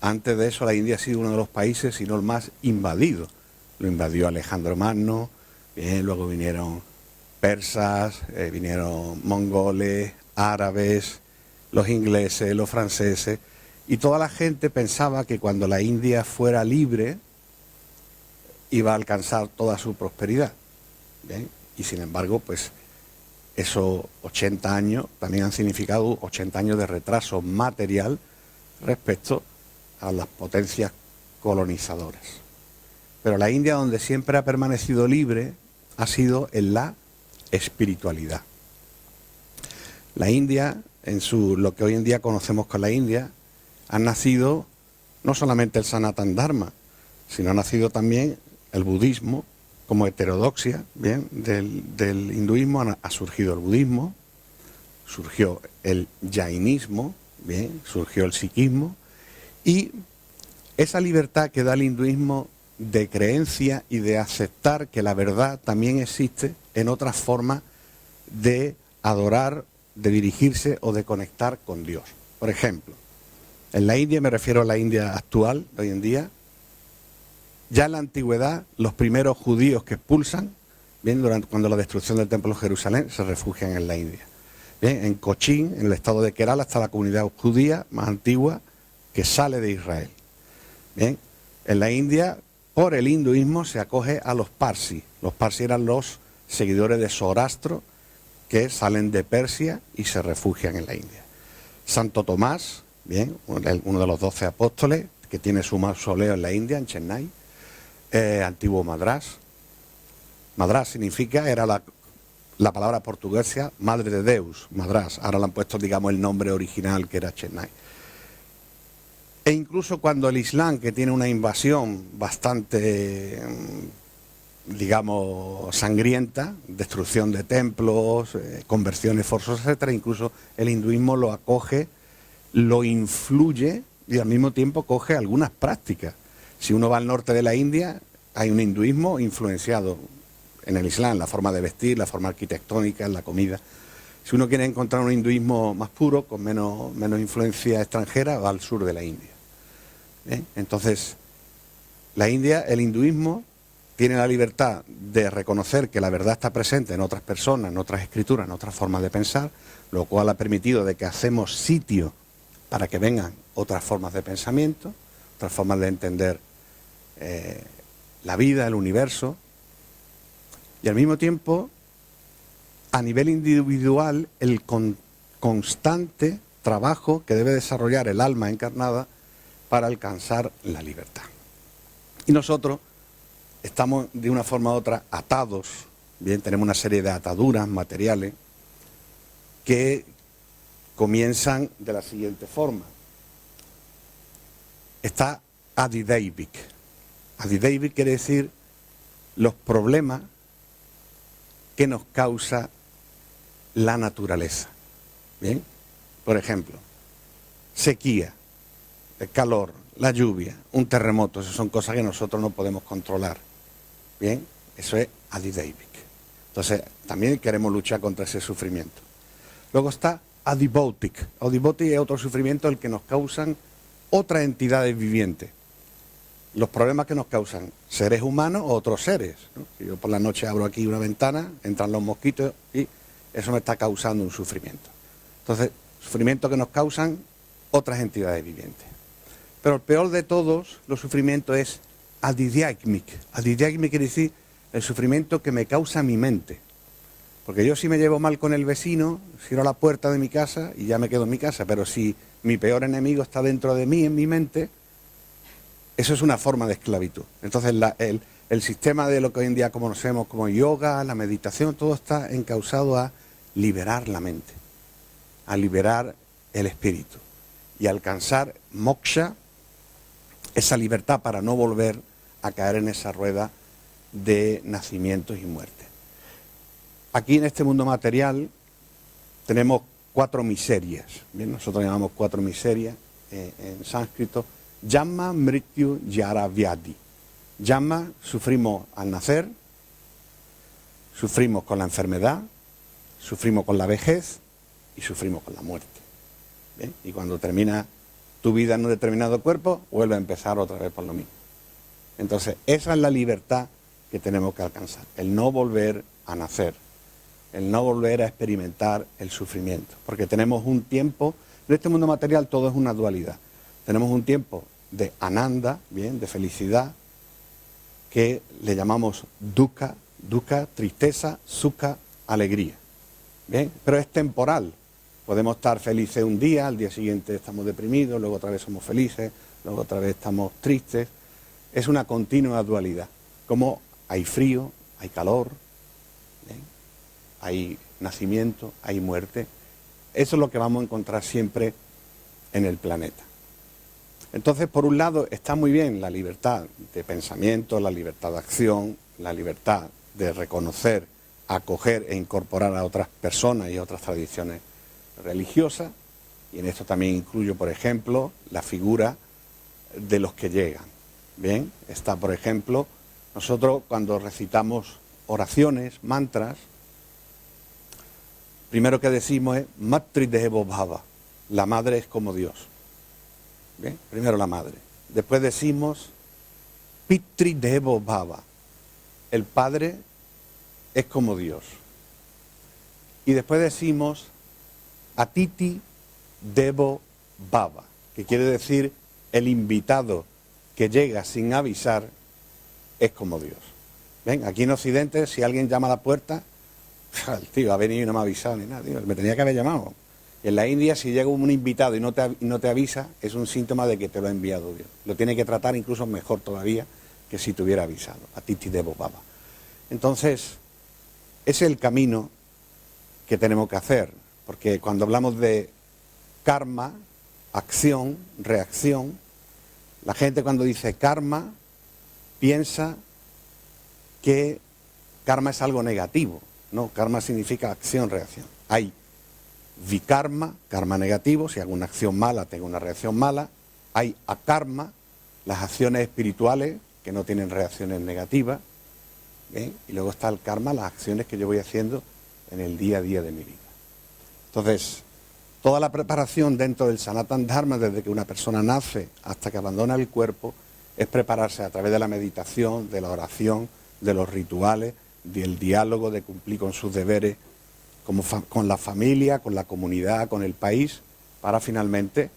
Antes de eso, la India ha sido uno de los países, si no el más invadido. Lo invadió Alejandro Magno, luego vinieron persas, vinieron mongoles, árabes, los ingleses, los franceses, y toda la gente pensaba que cuando la India fuera libre iba a alcanzar toda su prosperidad. ¿Bien? Y sin embargo, pues esos 80 años también han significado 80 años de retraso material respecto a las potencias colonizadoras. Pero la India, donde siempre ha permanecido libre, ha sido en la espiritualidad. La India, lo que hoy en día conocemos con la India, ha nacido no solamente el Sanatana Dharma, sino ha nacido también el budismo como heterodoxia, ¿bien? Del hinduismo ha surgido el budismo, surgió el jainismo, ¿bien? Surgió el sikhismo, y esa libertad que da el hinduismo de creencia y de aceptar que la verdad también existe en otras formas de adorar, de dirigirse o de conectar con Dios. Por ejemplo, en la India, me refiero a la India actual, de hoy en día, ya en la antigüedad, los primeros judíos que expulsan, bien, cuando la destrucción del templo de Jerusalén, se refugian en la India. Bien, en Cochin, en el estado de Kerala, está la comunidad judía más antigua que sale de Israel. Bien, en la India, por el hinduismo, se acoge a los parsis. Los parsis eran los seguidores de Zoroastro que salen de Persia y se refugian en la India. Santo Tomás, bien, uno de los 12 apóstoles, que tiene su mausoleo en la India, en Chennai, antiguo Madrás. Madrás significa, era la palabra portuguesa, Madre de Deus, Madrás. Ahora le han puesto, digamos, el nombre original, que era Chennai. E incluso cuando el Islam, que tiene una invasión bastante, digamos, sangrienta, destrucción de templos, conversiones forzosas, etcétera, incluso el hinduismo lo acoge, lo influye y al mismo tiempo coge algunas prácticas. Si uno va al norte de la India, hay un hinduismo influenciado en el Islam, la forma de vestir, la forma arquitectónica, en la comida. Si uno quiere encontrar un hinduismo más puro, con menos influencia extranjera, va al sur de la India. Entonces, la India, el hinduismo, tiene la libertad de reconocer que la verdad está presente en otras personas, en otras escrituras, en otras formas de pensar, lo cual ha permitido de que hacemos sitio para que vengan otras formas de pensamiento, otras formas de entender la vida, el universo, y al mismo tiempo, a nivel individual, el constante trabajo que debe desarrollar el alma encarnada para alcanzar la libertad. Y nosotros estamos de una forma u otra atados, bien, tenemos una serie de ataduras materiales que comienzan de la siguiente forma. Está Adideivik. Adideivik quiere decir los problemas que nos causa la naturaleza. Bien, por ejemplo, sequía, el calor, la lluvia, un terremoto, esas son cosas que nosotros no podemos controlar. Bien, eso es Adideivik. Entonces, también queremos luchar contra ese sufrimiento. Luego está Adiboutic. Adiboutic es otro sufrimiento el que nos causan otras entidades vivientes. Los problemas que nos causan seres humanos o otros seres, ¿no? Yo por la noche abro aquí una ventana, entran los mosquitos y eso me está causando un sufrimiento. Entonces, sufrimiento que nos causan otras entidades vivientes. Pero el peor de todos los sufrimientos es Adidiagmik. Adidiagmik quiere decir el sufrimiento que me causa mi mente. Porque yo si me llevo mal con el vecino, cierro la puerta de mi casa y ya me quedo en mi casa. Pero si mi peor enemigo está dentro de mí, en mi mente, eso es una forma de esclavitud. Entonces el sistema de lo que hoy en día conocemos como yoga, la meditación, todo está encausado a liberar la mente, a liberar el espíritu y alcanzar moksha, esa libertad para no volver a caer en esa rueda de nacimientos y muertes. Aquí en este mundo material tenemos 4 miserias, ¿bien? Nosotros llamamos 4 miserias en sánscrito. Yama, Mrityu, Jara, Vyadi. Yama, sufrimos al nacer, sufrimos con la enfermedad, sufrimos con la vejez y sufrimos con la muerte. ¿Bien? Y cuando termina tu vida en un determinado cuerpo, vuelve a empezar otra vez por lo mismo. Entonces, esa es la libertad que tenemos que alcanzar, el no volver a nacer, el no volver a experimentar el sufrimiento, porque tenemos un tiempo, en este mundo material todo es una dualidad, tenemos un tiempo de ananda, bien, de felicidad, que le llamamos dukkha, dukkha, tristeza, sukha, alegría. ¿bien? Pero es temporal. Podemos estar felices un día, al día siguiente estamos deprimidos, luego otra vez somos felices, luego otra vez estamos tristes. Es una continua dualidad. Como hay frío, hay calor, ¿bien? Hay nacimiento, hay muerte. Eso es lo que vamos a encontrar siempre en el planeta. Entonces, por un lado, está muy bien la libertad de pensamiento, la libertad de acción, la libertad de reconocer, acoger e incorporar a otras personas y otras tradiciones religiosas, y en esto también incluyo, por ejemplo, la figura de los que llegan. Bien, está, por ejemplo, nosotros cuando recitamos oraciones, mantras, primero que decimos es Matri Devo Bhava, la madre es como Dios. Bien, primero la madre. Después decimos Pitri Devo Bhava, el padre es como Dios. Y después decimos Atiti Devo Bhava, que quiere decir el invitado que llega sin avisar es como Dios. ¿Ven? Aquí en Occidente, si alguien llama a la puerta, el tío ha venido y no me ha avisado ni nada, tío, me tenía que haber llamado. En la India, si llega un invitado y no te avisa, es un síntoma de que te lo ha enviado Dios. Lo tiene que tratar incluso mejor todavía que si te hubiera avisado. Atiti Devo Bhava. Entonces, ese es el camino que tenemos que hacer, porque cuando hablamos de karma, acción, reacción, la gente cuando dice karma piensa que karma es algo negativo. No, karma significa acción, reacción. Hay vikarma, karma negativo, si hago una acción mala tengo una reacción mala. Hay akarma, las acciones espirituales que no tienen reacciones negativas. ¿Bien? Y luego está el karma, las acciones que yo voy haciendo en el día a día de mi vida. Entonces, toda la preparación dentro del Sanatan Dharma, desde que una persona nace hasta que abandona el cuerpo, es prepararse a través de la meditación, de la oración, de los rituales, del diálogo, de cumplir con sus deberes con la familia, con la comunidad, con el país, para finalmente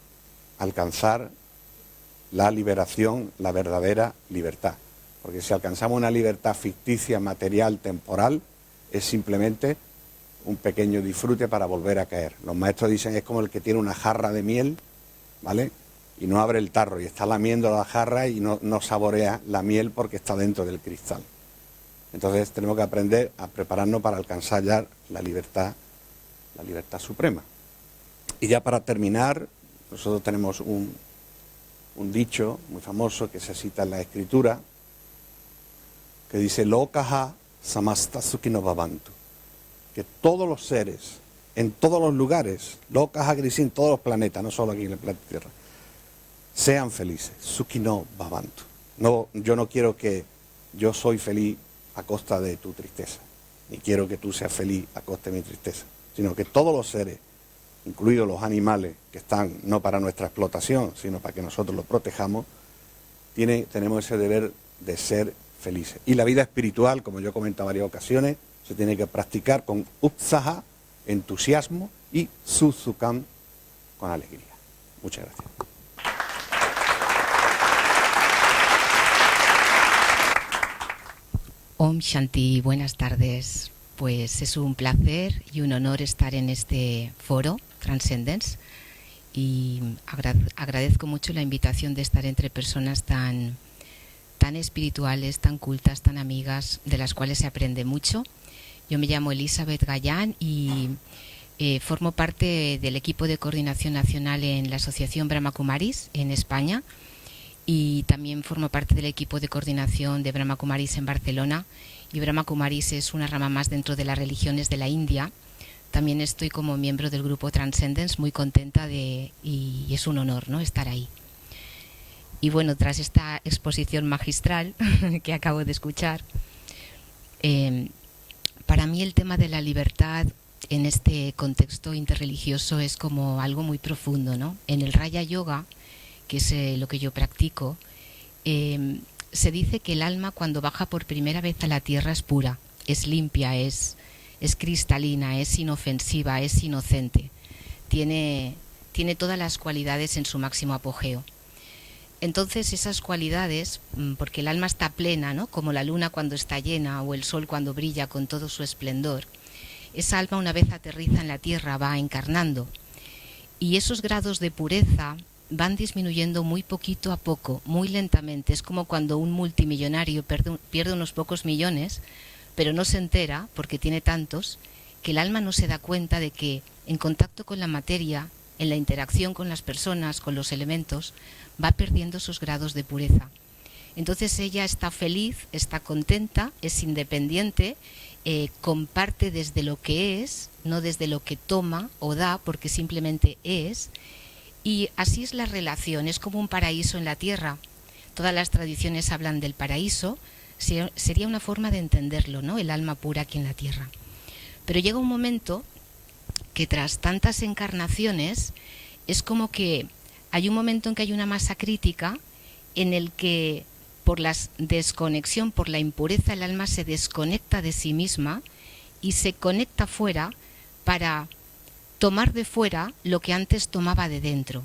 alcanzar la liberación, la verdadera libertad. Porque si alcanzamos una libertad ficticia, material, temporal, es simplemente un pequeño disfrute para volver a caer. Los maestros dicen es como el que tiene una jarra de miel, ¿vale? Y no abre el tarro y está lamiendo la jarra y no saborea la miel porque está dentro del cristal. Entonces tenemos que aprender a prepararnos para alcanzar ya la libertad suprema. Y ya para terminar, nosotros tenemos un dicho muy famoso que se cita en la Escritura, que dice Lokaha samasta sukhino bhavantu, que todos los seres, en todos los lugares, Lokaha quiere decir en todos los planetas, no solo aquí en el planeta Tierra, sean felices, sukhino bhavantu. No, yo no quiero que yo soy feliz a costa de tu tristeza, ni quiero que tú seas feliz a costa de mi tristeza, sino que todos los seres, incluidos los animales que están no para nuestra explotación, sino para que nosotros los protejamos, tenemos ese deber de ser felices. Y la vida espiritual, como yo he comentado en varias ocasiones, se tiene que practicar con utsaha, entusiasmo, y sutsukam, con alegría. Muchas gracias. Om Shanti, buenas tardes. Pues es un placer y un honor estar en este foro, Transcendence, y agradezco mucho la invitación de estar entre personas tan espirituales, tan cultas, tan amigas, de las cuales se aprende mucho. Yo me llamo Elizabeth Gallán y formo parte del equipo de coordinación nacional en la Asociación Brahma Kumaris en España, y también formo parte del equipo de coordinación de Brahma Kumaris en Barcelona, y Brahma Kumaris es una rama más dentro de las religiones de la India. También estoy como miembro del grupo Transcendence, muy contenta y es un honor, ¿no?, estar ahí. Y bueno, tras esta exposición magistral que acabo de escuchar, para mí el tema de la libertad en este contexto interreligioso es como algo muy profundo, ¿no? En el Raya Yoga, que es lo que yo practico, se dice que el alma cuando baja por primera vez a la tierra es pura, es limpia, es cristalina, es inofensiva, es inocente. Tiene todas las cualidades en su máximo apogeo. Entonces esas cualidades, porque el alma está plena, ¿no?, como la luna cuando está llena o el sol cuando brilla con todo su esplendor, esa alma una vez aterriza en la tierra va encarnando. Y esos grados de pureza van disminuyendo muy poquito a poco, muy lentamente. Es como cuando un multimillonario pierde unos pocos millones, pero no se entera, porque tiene tantos, que el alma no se da cuenta de que en contacto con la materia, en la interacción con las personas, con los elementos, va perdiendo esos grados de pureza. Entonces ella está feliz, está contenta, es independiente, comparte desde lo que es, no desde lo que toma o da, porque simplemente es. Y así es la relación, es como un paraíso en la tierra. Todas las tradiciones hablan del paraíso, sería una forma de entenderlo, ¿no? El alma pura aquí en la tierra. Pero llega un momento que tras tantas encarnaciones es como que hay un momento en que hay una masa crítica en el que por la desconexión, por la impureza, el alma se desconecta de sí misma y se conecta fuera para tomar de fuera lo que antes tomaba de dentro.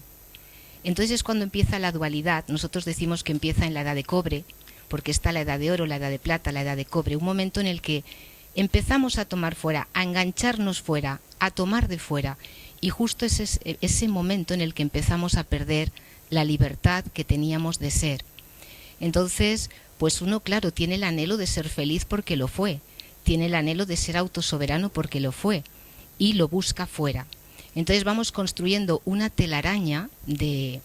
Entonces es cuando empieza la dualidad. Nosotros decimos que empieza en la edad de cobre, porque está la edad de oro, la edad de plata, la edad de cobre, un momento en el que empezamos a tomar fuera, a engancharnos fuera, a tomar de fuera, y justo es ese momento en el que empezamos a perder la libertad que teníamos de ser. Entonces, pues uno, claro, tiene el anhelo de ser feliz porque lo fue, tiene el anhelo de ser autosoberano porque lo fue, y lo busca fuera. Entonces vamos construyendo una telaraña de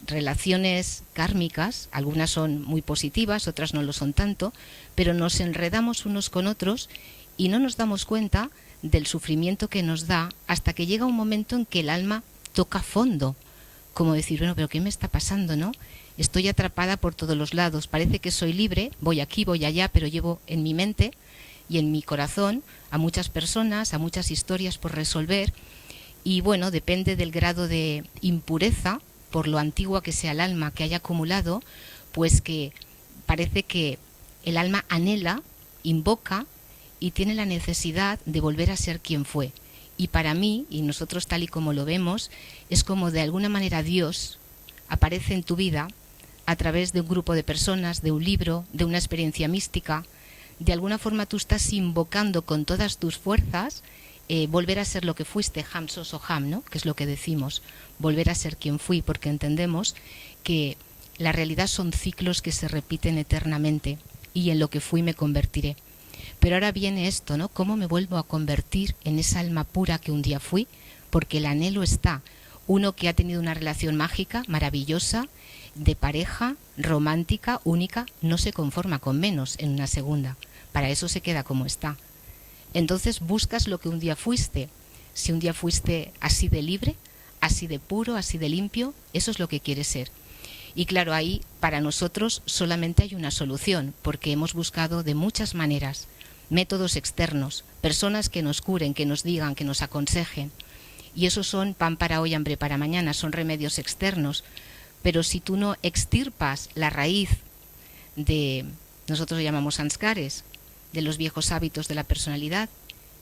relaciones kármicas, algunas son muy positivas, otras no lo son tanto, pero nos enredamos unos con otros y no nos damos cuenta del sufrimiento que nos da hasta que llega un momento en que el alma toca fondo, como decir, bueno, pero ¿qué me está pasando, no? Estoy atrapada por todos los lados, parece que soy libre, voy aquí, voy allá, pero llevo en mi mente y en mi corazón a muchas personas, a muchas historias por resolver. Y bueno, depende del grado de impureza, por lo antigua que sea el alma que haya acumulado, pues que parece que el alma anhela, invoca y tiene la necesidad de volver a ser quien fue. Y para mí, y nosotros tal y como lo vemos, es como de alguna manera Dios aparece en tu vida a través de un grupo de personas, de un libro, de una experiencia mística. De alguna forma tú estás invocando con todas tus fuerzas volver a ser lo que fuiste, Ham Sos Ham, ¿no? Que es lo que decimos, volver a ser quien fui, porque entendemos que la realidad son ciclos que se repiten eternamente y en lo que fui me convertiré. Pero ahora viene esto, ¿no? ¿Cómo me vuelvo a convertir en esa alma pura que un día fui? Porque el anhelo está. Uno que ha tenido una relación mágica, maravillosa, de pareja, romántica, única, no se conforma con menos en una segunda. Para eso se queda como está. Entonces buscas lo que un día fuiste. Si un día fuiste así de libre, así de puro, así de limpio, eso es lo que quieres ser. Y claro, ahí para nosotros solamente hay una solución, porque hemos buscado de muchas maneras, métodos externos, personas que nos curen, que nos digan, que nos aconsejen. Y esos son pan para hoy, hambre para mañana, son remedios externos. Pero si tú no extirpas la raíz de, nosotros lo llamamos sanskares, de los viejos hábitos de la personalidad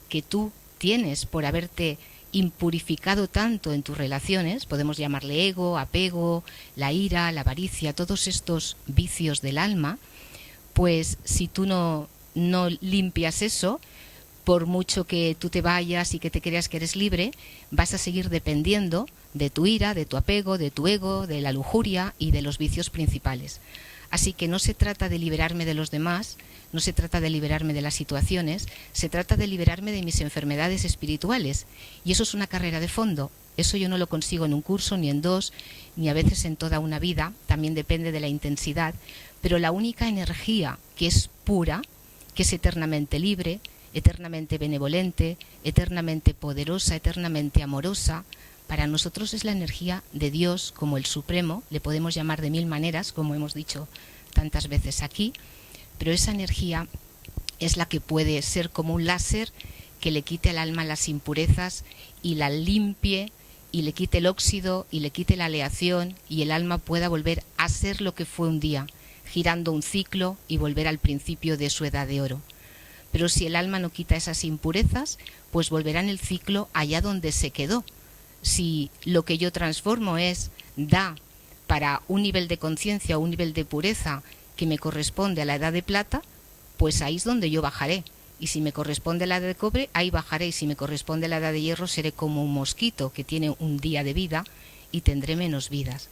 que tú tienes por haberte impurificado tanto en tus relaciones, podemos llamarle ego, apego, la ira, la avaricia, todos estos vicios del alma, pues si tú no limpias eso, por mucho que tú te vayas y que te creas que eres libre, vas a seguir dependiendo de tu ira, de tu apego, de tu ego, de la lujuria y de los vicios principales. Así que no se trata de liberarme de los demás, no se trata de liberarme de las situaciones, se trata de liberarme de mis enfermedades espirituales. Y eso es una carrera de fondo. Eso yo no lo consigo en un curso, ni en dos, ni a veces en toda una vida, también depende de la intensidad. Pero la única energía que es pura, que es eternamente libre, eternamente benevolente, eternamente poderosa, eternamente amorosa, para nosotros es la energía de Dios como el Supremo, le podemos llamar de mil maneras, como hemos dicho tantas veces aquí, pero esa energía es la que puede ser como un láser que le quite al alma las impurezas y la limpie y le quite el óxido y le quite la aleación y el alma pueda volver a ser lo que fue un día, girando un ciclo y volver al principio de su edad de oro. Pero si el alma no quita esas impurezas, pues volverá en el ciclo allá donde se quedó. Si lo que yo transformo da para un nivel de conciencia o un nivel de pureza que me corresponde a la edad de plata, pues ahí es donde yo bajaré. Y si me corresponde la edad de cobre, ahí bajaré. Y si me corresponde la edad de hierro, seré como un mosquito que tiene un día de vida y tendré menos vidas.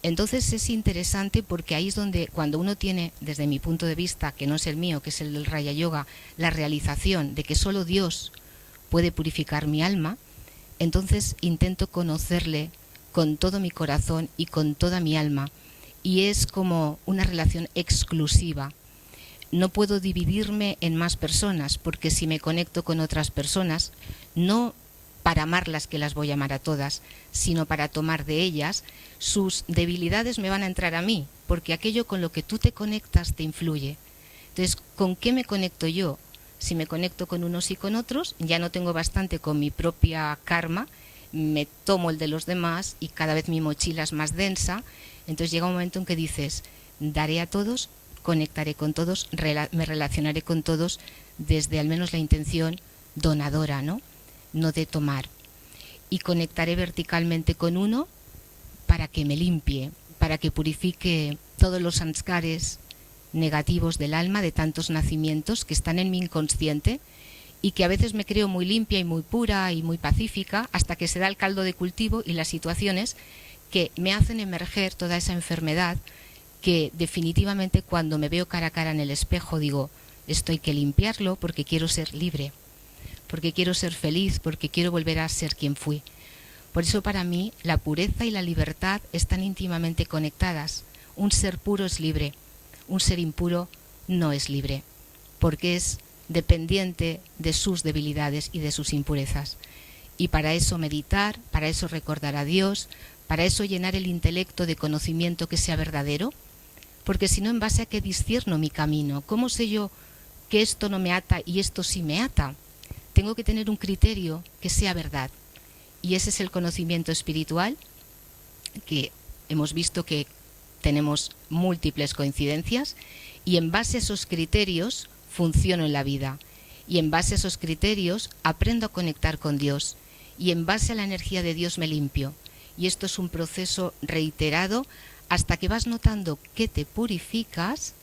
Entonces es interesante porque ahí es donde, cuando uno tiene, desde mi punto de vista, que no es el mío, que es el del Raya Yoga, la realización de que solo Dios puede purificar mi alma, entonces intento conocerle con todo mi corazón y con toda mi alma. Y es como una relación exclusiva. No puedo dividirme en más personas, porque si me conecto con otras personas, no para amarlas, que las voy a amar a todas, sino para tomar de ellas, sus debilidades me van a entrar a mí, porque aquello con lo que tú te conectas te influye. Entonces, ¿con qué me conecto yo? Si me conecto con unos y con otros, ya no tengo bastante con mi propia karma, me tomo el de los demás y cada vez mi mochila es más densa. Entonces llega un momento en que dices, daré a todos, conectaré con todos, me relacionaré con todos desde al menos la intención donadora, ¿no? No de tomar. Y conectaré verticalmente con uno para que me limpie, para que purifique todos los samskares negativos del alma, de tantos nacimientos que están en mi inconsciente y que a veces me creo muy limpia y muy pura y muy pacífica, hasta que se da el caldo de cultivo y las situaciones que me hacen emerger toda esa enfermedad, que definitivamente cuando me veo cara a cara en el espejo digo, esto hay que limpiarlo porque quiero ser libre, porque quiero ser feliz, porque quiero volver a ser quien fui. Por eso para mí la pureza y la libertad están íntimamente conectadas. Un ser puro es libre, un ser impuro no es libre, porque es dependiente de sus debilidades y de sus impurezas. Y para eso meditar, para eso recordar a Dios, para eso llenar el intelecto de conocimiento que sea verdadero, porque si no, ¿en base a qué discierno mi camino? ¿Cómo sé yo que esto no me ata y esto sí me ata? Tengo que tener un criterio que sea verdad. Y ese es el conocimiento espiritual, que hemos visto que tenemos múltiples coincidencias, y en base a esos criterios funciono en la vida. Y en base a esos criterios aprendo a conectar con Dios. Y en base a la energía de Dios me limpio. Y esto es un proceso reiterado hasta que vas notando que te purificas,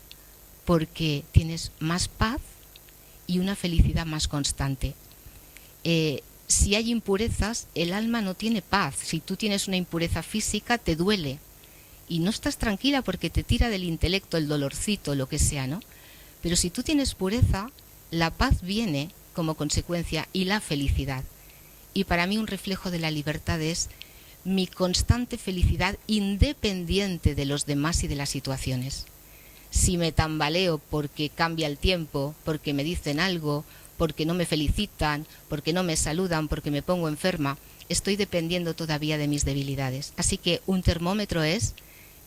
porque tienes más paz y una felicidad más constante. Si hay impurezas, el alma no tiene paz. Si tú tienes una impureza física, te duele. Y no estás tranquila porque te tira del intelecto el dolorcito, lo que sea, ¿no? Pero si tú tienes pureza, la paz viene como consecuencia y la felicidad. Y para mí un reflejo de la libertad es mi constante felicidad independiente de los demás y de las situaciones. Si me tambaleo porque cambia el tiempo, porque me dicen algo, porque no me felicitan, porque no me saludan, porque me pongo enferma, estoy dependiendo todavía de mis debilidades. Así que un termómetro es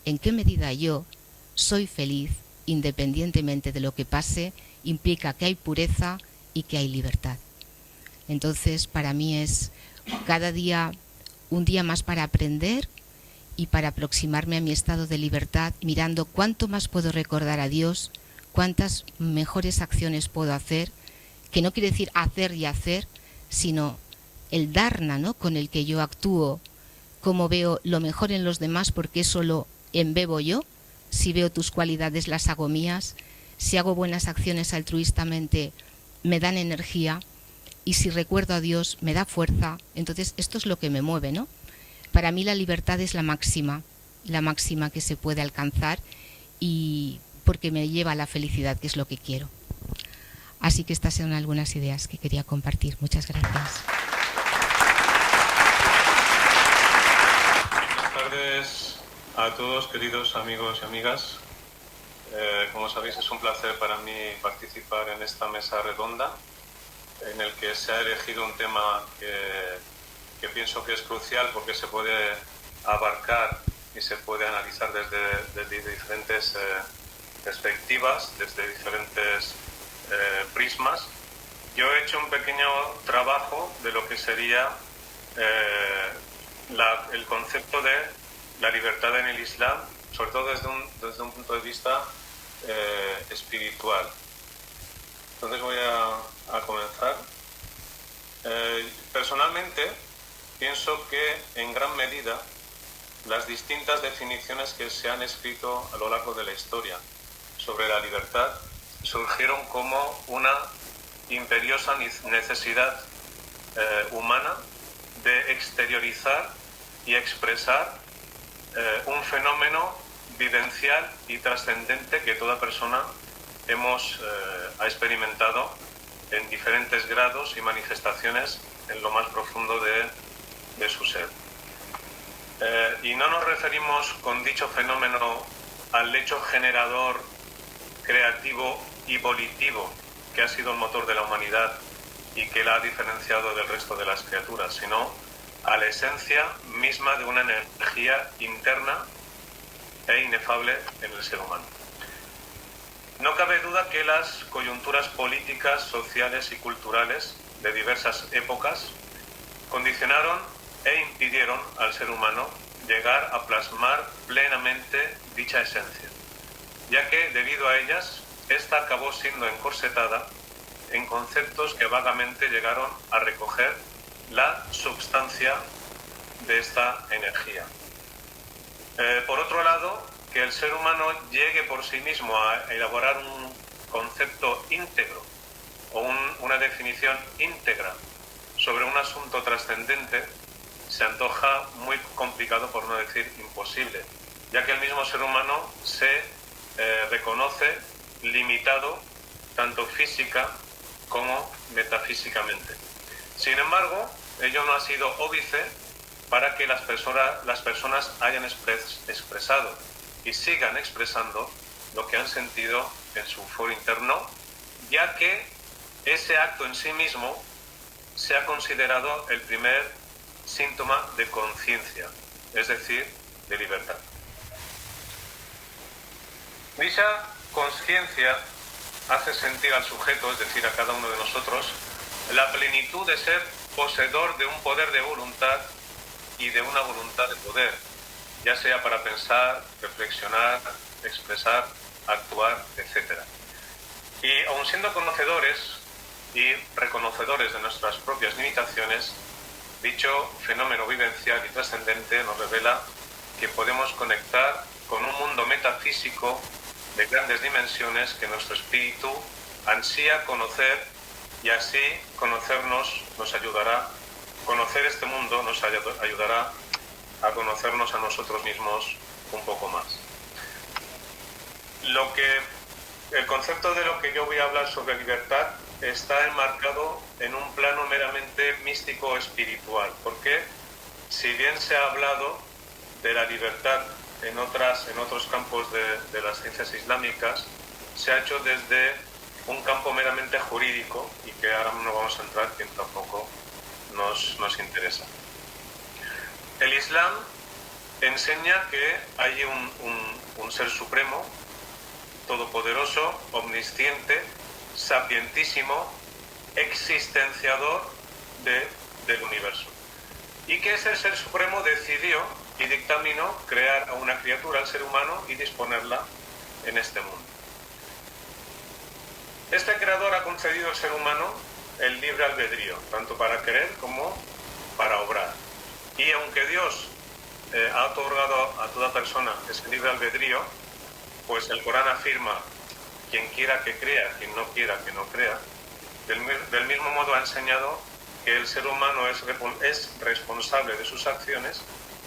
en qué medida yo soy feliz independientemente de lo que pase, implica que hay pureza y que hay libertad. Entonces, para mí es cada día un día más para aprender y para aproximarme a mi estado de libertad, mirando cuánto más puedo recordar a Dios, cuántas mejores acciones puedo hacer, que no quiere decir hacer y hacer, sino el dharna, ¿no?, con el que yo actúo, cómo veo lo mejor en los demás, porque eso lo embebo yo. Si veo tus cualidades, las hago mías. Si hago buenas acciones altruistamente, me dan energía. Y si recuerdo a Dios, me da fuerza. Entonces, esto es lo que me mueve, ¿no? Para mí la libertad es la máxima que se puede alcanzar, y porque me lleva a la felicidad, que es lo que quiero. Así que estas son algunas ideas que quería compartir. Muchas gracias. Buenas tardes a todos, queridos amigos y amigas. Como sabéis, es un placer para mí participar en esta mesa redonda, en el que se ha elegido un tema que pienso que es crucial, porque se puede abarcar y se puede analizar desde diferentes perspectivas, desde diferentes prismas. Yo he hecho un pequeño trabajo de lo que sería el concepto de la libertad en el Islam, sobre todo desde un punto de vista espiritual. Entonces voy a comenzar. Personalmente pienso que en gran medida las distintas definiciones que se han escrito a lo largo de la historia sobre la libertad surgieron como una imperiosa necesidad humana de exteriorizar y expresar un fenómeno vivencial y trascendente que toda persona ha experimentado en diferentes grados y manifestaciones en lo más profundo de su ser. Y no nos referimos con dicho fenómeno al hecho generador, creativo y volitivo que ha sido el motor de la humanidad y que la ha diferenciado del resto de las criaturas, sino a la esencia misma de una energía interna e inefable en el ser humano. No cabe duda que las coyunturas políticas, sociales y culturales de diversas épocas condicionaron e impidieron al ser humano llegar a plasmar plenamente dicha esencia, ya que debido a ellas, esta acabó siendo encorsetada en conceptos que vagamente llegaron a recoger la substancia de esta energía. Por otro lado, que el ser humano llegue por sí mismo a elaborar un concepto íntegro o una definición íntegra sobre un asunto trascendente se antoja muy complicado, por no decir imposible, ya que el mismo ser humano se reconoce limitado tanto física como metafísicamente. Sin embargo, ello no ha sido óbice para que las personas hayan expresado y sigan expresando lo que han sentido en su foro interno, ya que ese acto en sí mismo se ha considerado el primer síntoma de conciencia, es decir, de libertad. Dicha conciencia hace sentir al sujeto, es decir, a cada uno de nosotros, la plenitud de ser poseedor de un poder de voluntad y de una voluntad de poder, ya sea para pensar, reflexionar, expresar, actuar, etc. Y aun siendo conocedores y reconocedores de nuestras propias limitaciones, dicho fenómeno vivencial y trascendente nos revela que podemos conectar con un mundo metafísico de grandes dimensiones que nuestro espíritu ansía conocer, y así conocernos nos ayudará, conocer este mundo nos ayudará a conocernos a nosotros mismos un poco más. El concepto de lo que yo voy a hablar sobre libertad está enmarcado en un plano meramente místico espiritual, porque si bien se ha hablado de la libertad en otros campos de las ciencias islámicas, se ha hecho desde un campo meramente jurídico y que ahora no vamos a entrar, que tampoco nos interesa. El Islam enseña que hay un ser supremo, todopoderoso, omnisciente, sapientísimo, existenciador del universo. Y que ese ser supremo decidió y dictaminó crear a una criatura, al ser humano, y disponerla en este mundo. Este creador ha concedido al ser humano el libre albedrío, tanto para querer como para obrar. Y aunque Dios ha otorgado a toda persona ese libre albedrío, pues el Corán afirma: quien quiera que crea, quien no quiera que no crea. Del mismo modo ha enseñado que el ser humano es responsable de sus acciones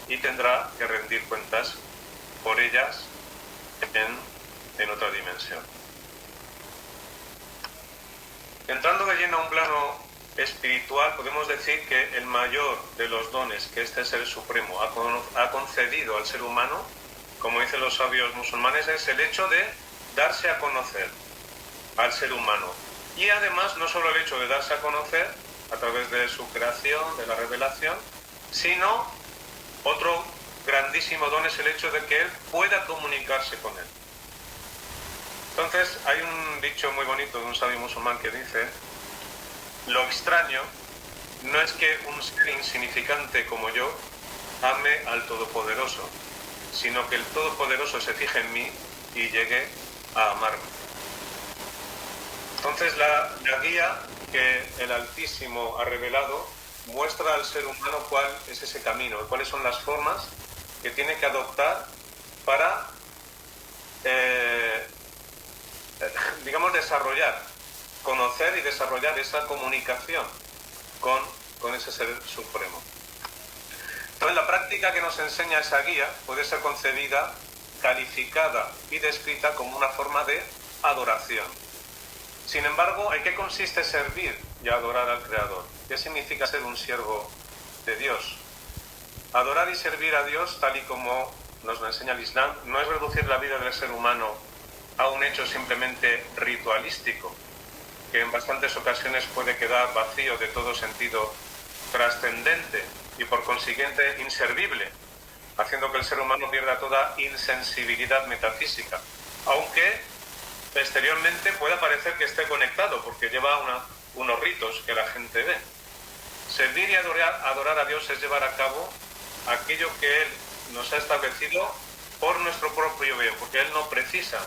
y tendrá que rendir cuentas por ellas en otra dimensión. Entrando de lleno a un plano espiritual, podemos decir que el mayor de los dones que este Ser Supremo ha concedido al ser humano, como dicen los sabios musulmanes, es el hecho de darse a conocer al ser humano. Y además, no solo el hecho de darse a conocer a través de su creación, de la revelación, sino otro grandísimo don es el hecho de que él pueda comunicarse con él. Entonces, hay un dicho muy bonito de un sabio musulmán que dice: lo extraño no es que un ser insignificante como yo ame al Todopoderoso, sino que el Todopoderoso se fije en mí y llegue a amarme. Entonces, la guía que el Altísimo ha revelado muestra al ser humano cuál es ese camino, cuáles son las formas que tiene que adoptar para, digamos, desarrollar conocer y desarrollar esa comunicación con ese ser supremo. Entonces, la práctica que nos enseña esa guía puede ser concebida, calificada y descrita como una forma de adoración. Sin embargo, ¿en qué consiste servir y adorar al Creador? ¿Qué significa ser un siervo de Dios? Adorar y servir a Dios, tal y como nos lo enseña el Islam, no es reducir la vida del ser humano a un hecho simplemente ritualístico, que en bastantes ocasiones puede quedar vacío de todo sentido trascendente y por consiguiente inservible, haciendo que el ser humano pierda toda insensibilidad metafísica, aunque exteriormente pueda parecer que esté conectado porque lleva unos ritos que la gente ve. Servir y adorar a Dios es llevar a cabo aquello que Él nos ha establecido por nuestro propio bien, porque Él no precisa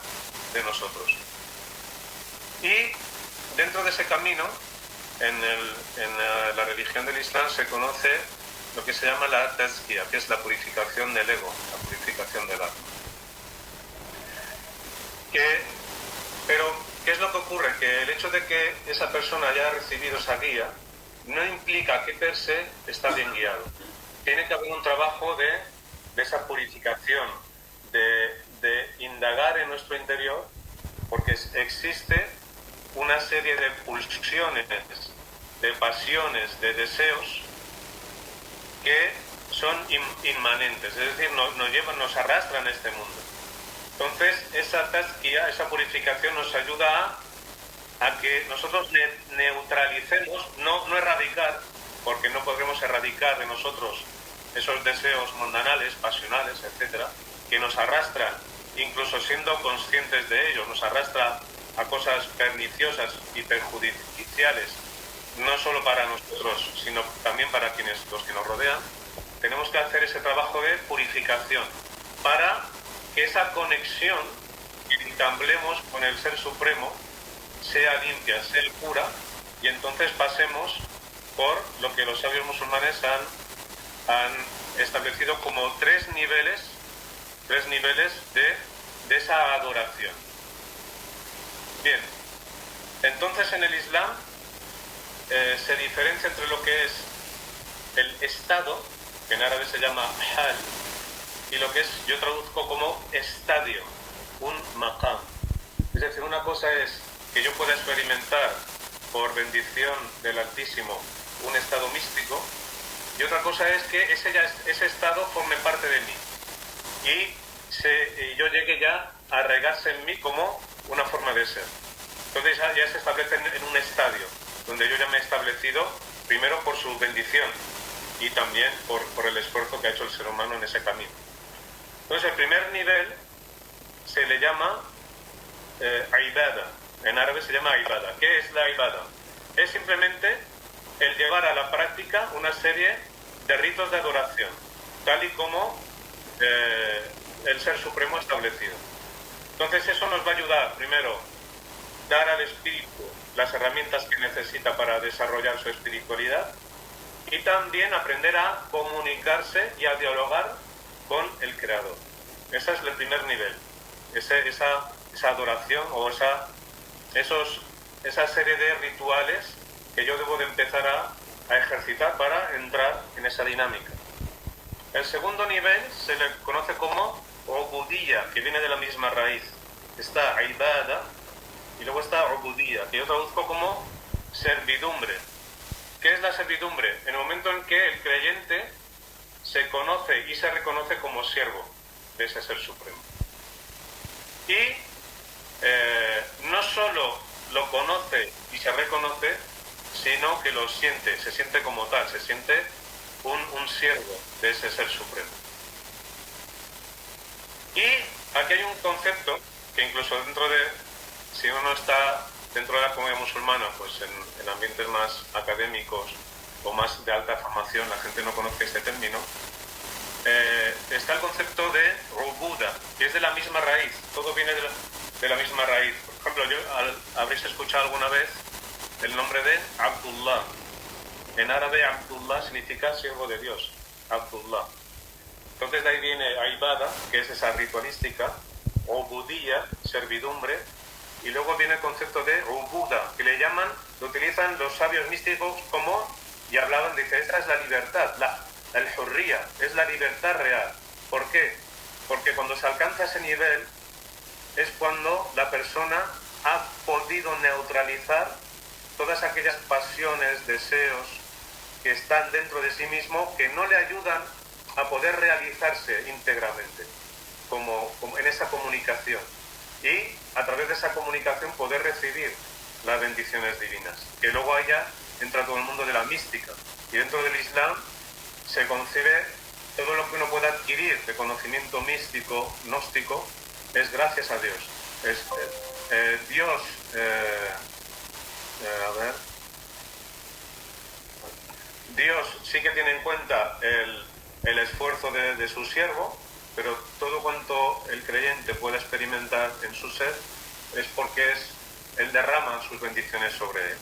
de nosotros. Y dentro de ese camino, en la religión del Islam se conoce lo que se llama la tazkiya, que es la purificación del ego, la purificación del alma. Pero, ¿qué es lo que ocurre? Que el hecho de que esa persona haya recibido esa guía no implica que per se está bien guiado. Tiene que haber un trabajo de esa purificación, de indagar en nuestro interior, porque existe una serie de pulsiones, de pasiones, de deseos que son inmanentes, es decir, nos arrastran a este mundo. Entonces, esa tazkiya, esa purificación nos ayuda a que nosotros neutralicemos, no erradicar, porque no podremos erradicar de nosotros esos deseos mundanales, pasionales, etcétera, que nos arrastran, incluso siendo conscientes de ellos, nos arrastra a cosas perniciosas y perjudiciales, no solo para nosotros, sino también para los que nos rodean. Tenemos que hacer ese trabajo de purificación para que esa conexión que entablemos con el Ser Supremo sea limpia, sea pura, y entonces pasemos por lo que los sabios musulmanes han establecido como tres niveles de esa adoración. Bien, entonces en el Islam se diferencia entre lo que es el estado, que en árabe se llama hal, y lo que yo traduzco como estadio, un maqam. Es decir, una cosa es que yo pueda experimentar por bendición del Altísimo un estado místico, y otra cosa es que ese estado forme parte de mí y yo llegue ya a arraigarse en mí como una forma de ser. Entonces ya se establece en un estadio donde yo ya me he establecido, primero por su bendición y también por el esfuerzo que ha hecho el ser humano en ese camino. Entonces el primer nivel se le llama ibada, en árabe se llama ibada. ¿Qué es la ibada? Es simplemente el llevar a la práctica una serie de ritos de adoración, tal y como el Ser Supremo ha establecido. Entonces eso nos va a ayudar, primero, dar al espíritu las herramientas que necesita para desarrollar su espiritualidad, y también aprender a comunicarse y a dialogar con el Creador. Ese es el primer nivel, esa adoración o esa serie de rituales que yo debo de empezar a ejercitar para entrar en esa dinámica. El segundo nivel se le conoce como ubudiyya, que viene de la misma raíz. Está ibada y luego está ubudiyya, que yo traduzco como servidumbre. ¿Qué es la servidumbre? En el momento en que el creyente se conoce y se reconoce como siervo de ese Ser Supremo. Y no solo lo conoce y se reconoce, sino que lo siente, se siente como tal, se siente un siervo de ese Ser Supremo. Y aquí hay un concepto que incluso si uno está dentro de la comunidad musulmana, pues en ambientes más académicos o más de alta formación, la gente no conoce este término, está el concepto de ubuda, que es de la misma raíz, todo viene de la misma raíz. Por ejemplo, habréis escuchado alguna vez el nombre de Abdullah. En árabe, Abdullah significa siervo de Dios, Abdullah. Entonces de ahí viene ibada, que es esa ritualística, ubudiyya, servidumbre, Y luego viene el concepto de ubuda, que le llaman, lo utilizan los sabios místicos como, y hablaban, dice, esta es la libertad, el hurría, es la libertad real. ¿Por qué? Porque cuando se alcanza ese nivel es cuando la persona ha podido neutralizar todas aquellas pasiones, deseos que están dentro de sí mismo que no le ayudan a poder realizarse íntegramente como en esa comunicación, y a través de esa comunicación poder recibir las bendiciones divinas, que luego allá entra todo el mundo de la mística, y dentro del Islam se concibe todo lo que uno pueda adquirir de conocimiento místico, gnóstico, es gracias a Dios. Dios, Dios sí que tiene en cuenta el esfuerzo de su siervo, pero todo cuanto el creyente pueda experimentar en su ser es porque Él derrama sus bendiciones sobre él.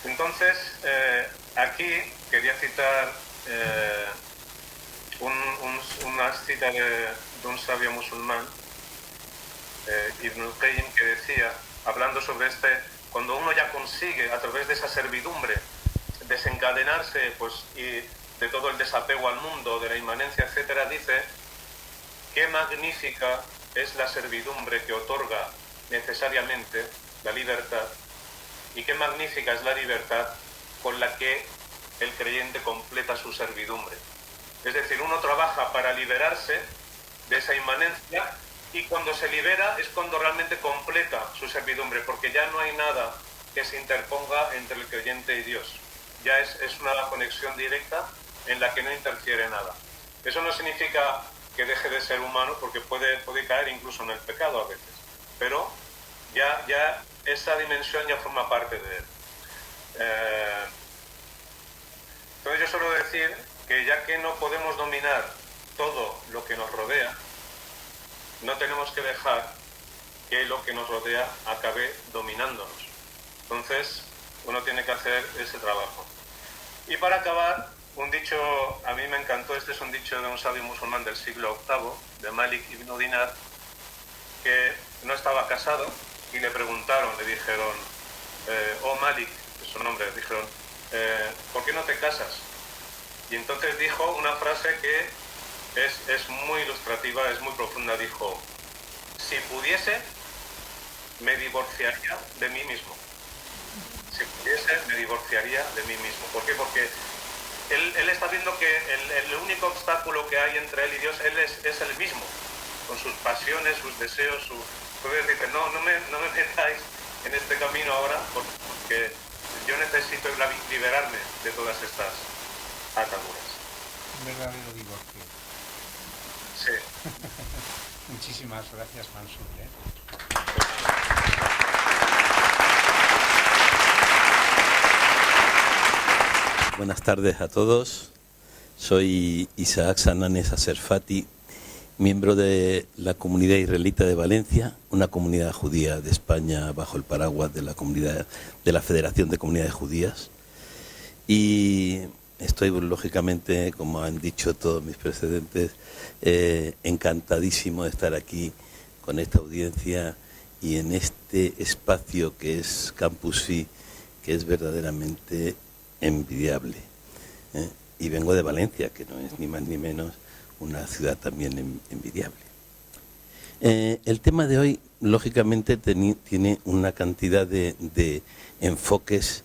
Entonces, aquí quería citar una cita de un sabio musulmán, Ibn al-Qayyim, que decía, hablando sobre cuando uno ya consigue a través de esa servidumbre desencadenarse y de todo el desapego al mundo, de la inmanencia, etcétera, dice: qué magnífica es la servidumbre que otorga necesariamente la libertad, y qué magnífica es la libertad con la que el creyente completa su servidumbre. Es decir, uno trabaja para liberarse de esa inmanencia, y cuando se libera es cuando realmente completa su servidumbre, porque ya no hay nada que se interponga entre el creyente y Dios. Ya es una conexión directa en la que no interfiere nada. Eso no significa que deje de ser humano, porque puede caer incluso en el pecado a veces, pero ya esa dimensión ya forma parte de él. Entonces yo suelo decir que ya que no podemos dominar todo lo que nos rodea, no tenemos que dejar que lo que nos rodea acabe dominándonos. Entonces uno tiene que hacer ese trabajo. Y para acabar, un dicho, a mí me encantó, este es un dicho de un sabio musulmán del siglo VIII, de Malik ibn Dinar, que no estaba casado, y le preguntaron, le dijeron, oh Malik, es su nombre, dijeron, ¿por qué no te casas? Y entonces dijo una frase que es muy ilustrativa, es muy profunda. Dijo: si pudiese, me divorciaría de mí mismo. Si pudiese, me divorciaría de mí mismo. ¿Por qué? Porque él está viendo que el único obstáculo que hay entre él y Dios, él es él mismo, con sus pasiones, sus deseos, Entonces dice, no me metáis en este camino ahora, porque yo necesito liberarme de todas estas ataduras. Un verdadero divorcio. Sí. Muchísimas gracias, Mansur. Buenas tardes a todos. Soy Isaac Sananes Aserfati, miembro de la comunidad israelita de Valencia, una comunidad judía de España bajo el paraguas de la Federación de Comunidades Judías. Y estoy, lógicamente, como han dicho todos mis precedentes, encantadísimo de estar aquí con esta audiencia y en este espacio que es Campus FI, que es verdaderamente envidiable. Y vengo de Valencia, que no es ni más ni menos una ciudad también envidiable. El tema de hoy, lógicamente, tiene una cantidad de enfoques,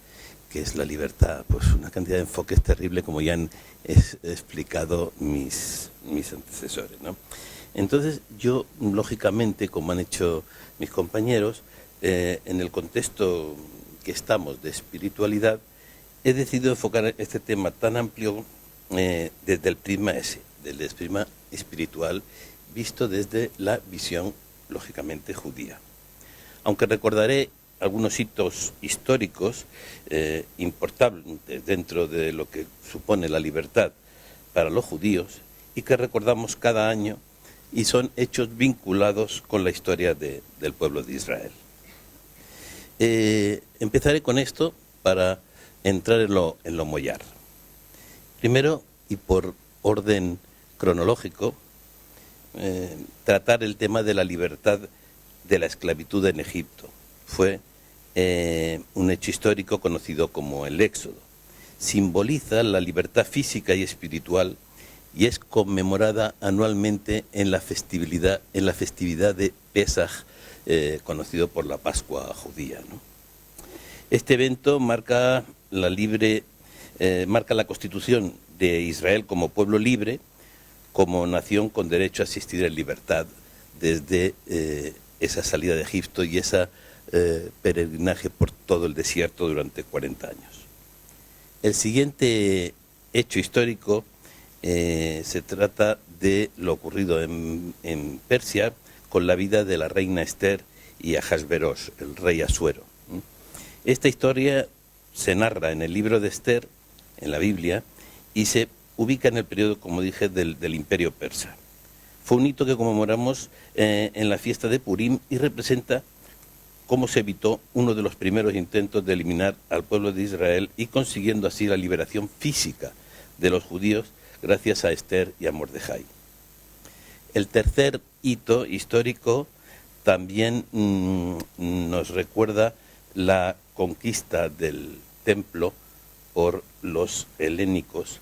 que es la libertad, pues una cantidad de enfoques terrible, como ya han explicado mis antecesores, ¿no? Entonces yo, lógicamente, como han hecho mis compañeros, en el contexto que estamos de espiritualidad, he decidido enfocar este tema tan amplio desde el prisma desde el prisma espiritual, visto desde la visión, lógicamente, judía. Aunque recordaré algunos hitos históricos importantes dentro de lo que supone la libertad para los judíos y que recordamos cada año, y son hechos vinculados con la historia del pueblo de Israel. Empezaré con esto para entrar en lo mollar. Primero, y por orden cronológico, tratar el tema de la libertad de la esclavitud en Egipto. Fue un hecho histórico conocido como el Éxodo. Simboliza la libertad física y espiritual y es conmemorada anualmente en la festividad de Pesaj, conocido por la Pascua judía, ¿no? Este evento marca la constitución de Israel como pueblo libre, como nación con derecho a existir en libertad desde esa salida de Egipto y ese peregrinaje por todo el desierto durante 40 años. El siguiente hecho histórico se trata de lo ocurrido en Persia con la vida de la reina Esther y Ahasveros, el rey Asuero. Esta historia se narra en el libro de Esther, en la Biblia, y se ubica en el periodo, como dije, del Imperio Persa. Fue un hito que conmemoramos en la fiesta de Purim y representa cómo se evitó uno de los primeros intentos de eliminar al pueblo de Israel y consiguiendo así la liberación física de los judíos gracias a Esther y a Mordejai. El tercer hito histórico también nos recuerda la conquista del templo por los helénicos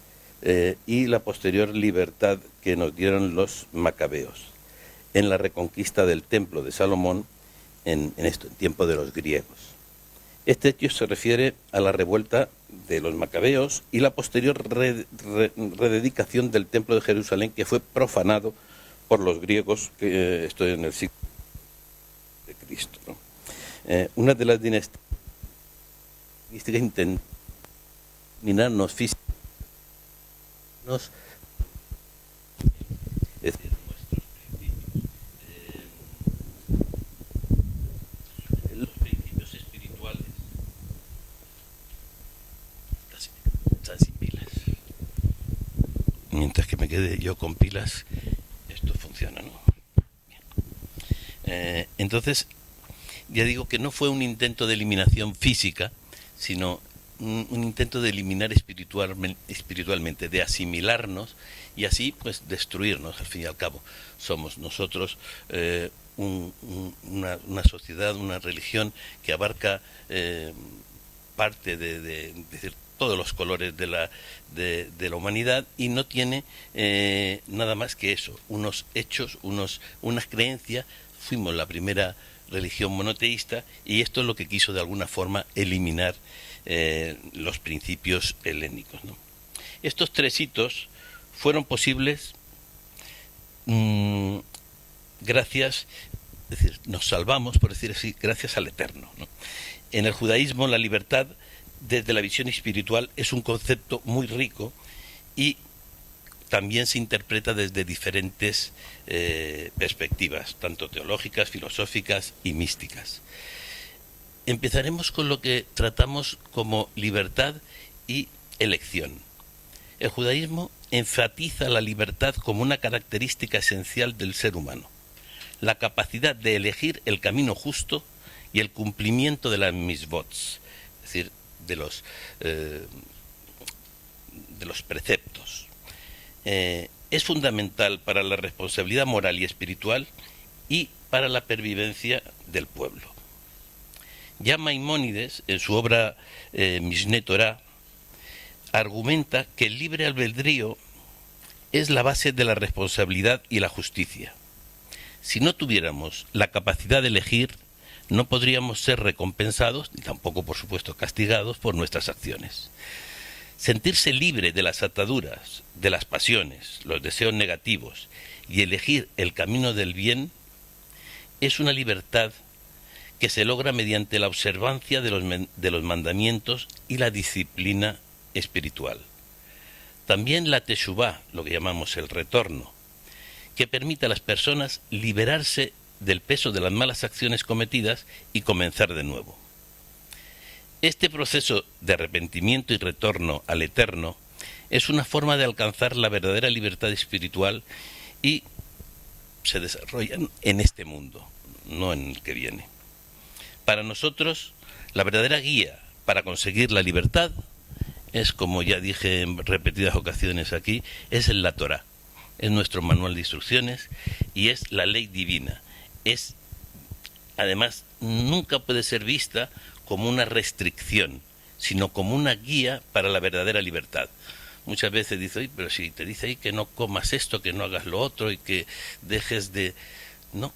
y la posterior libertad que nos dieron los macabeos en la reconquista del templo de Salomón en tiempo de los griegos. Este hecho se refiere a la revuelta de los macabeos y la posterior rededicación del templo de Jerusalén, que fue profanado por los griegos, esto en el siglo de Cristo, ¿no? Una de las dinastías intentó minarnos físicamente, es decir, nuestros principios, los principios espirituales. Están sin pilas. Mientras que me quede yo con pilas, esto funciona, ¿no? Bien. Entonces, ya digo que no fue un intento de eliminación física, sino un intento de eliminar espiritualmente, de asimilarnos y así pues destruirnos. Al fin y al cabo somos nosotros una sociedad, una religión que abarca parte de todos los colores de la humanidad y no tiene nada más que eso, unos hechos, unas creencias. Fuimos la primera religión monoteísta y esto es lo que quiso de alguna forma eliminar los principios helénicos, ¿no? Estos tres hitos fueron posibles gracias, es decir, nos salvamos, por decir así, gracias al Eterno, ¿no? En el judaísmo la libertad desde la visión espiritual es un concepto muy rico y también se interpreta desde diferentes perspectivas, tanto teológicas, filosóficas y místicas. Empezaremos con lo que tratamos como libertad y elección. El judaísmo enfatiza la libertad como una característica esencial del ser humano, la capacidad de elegir el camino justo y el cumplimiento de las misvot, es decir, de los preceptos. Es fundamental para la responsabilidad moral y espiritual y para la pervivencia del pueblo. Ya Maimónides, en su obra Mishneh Torah, argumenta que el libre albedrío es la base de la responsabilidad y la justicia. Si no tuviéramos la capacidad de elegir, no podríamos ser recompensados, ni tampoco, por supuesto, castigados por nuestras acciones. Sentirse libre de las ataduras, de las pasiones, los deseos negativos y elegir el camino del bien es una libertad que se logra mediante la observancia de los mandamientos y la disciplina espiritual. También la teshuvá, lo que llamamos el retorno, que permite a las personas liberarse del peso de las malas acciones cometidas y comenzar de nuevo. Este proceso de arrepentimiento y retorno al Eterno es una forma de alcanzar la verdadera libertad espiritual y se desarrolla en este mundo, no en el que viene. Para nosotros, la verdadera guía para conseguir la libertad es, como ya dije en repetidas ocasiones aquí, es la Torá, es nuestro manual de instrucciones y es la ley divina, es además, nunca puede ser vista como una restricción, sino como una guía para la verdadera libertad. Muchas veces dice, oye, pero si te dice ahí que no comas esto, que no hagas lo otro y que dejes de... No,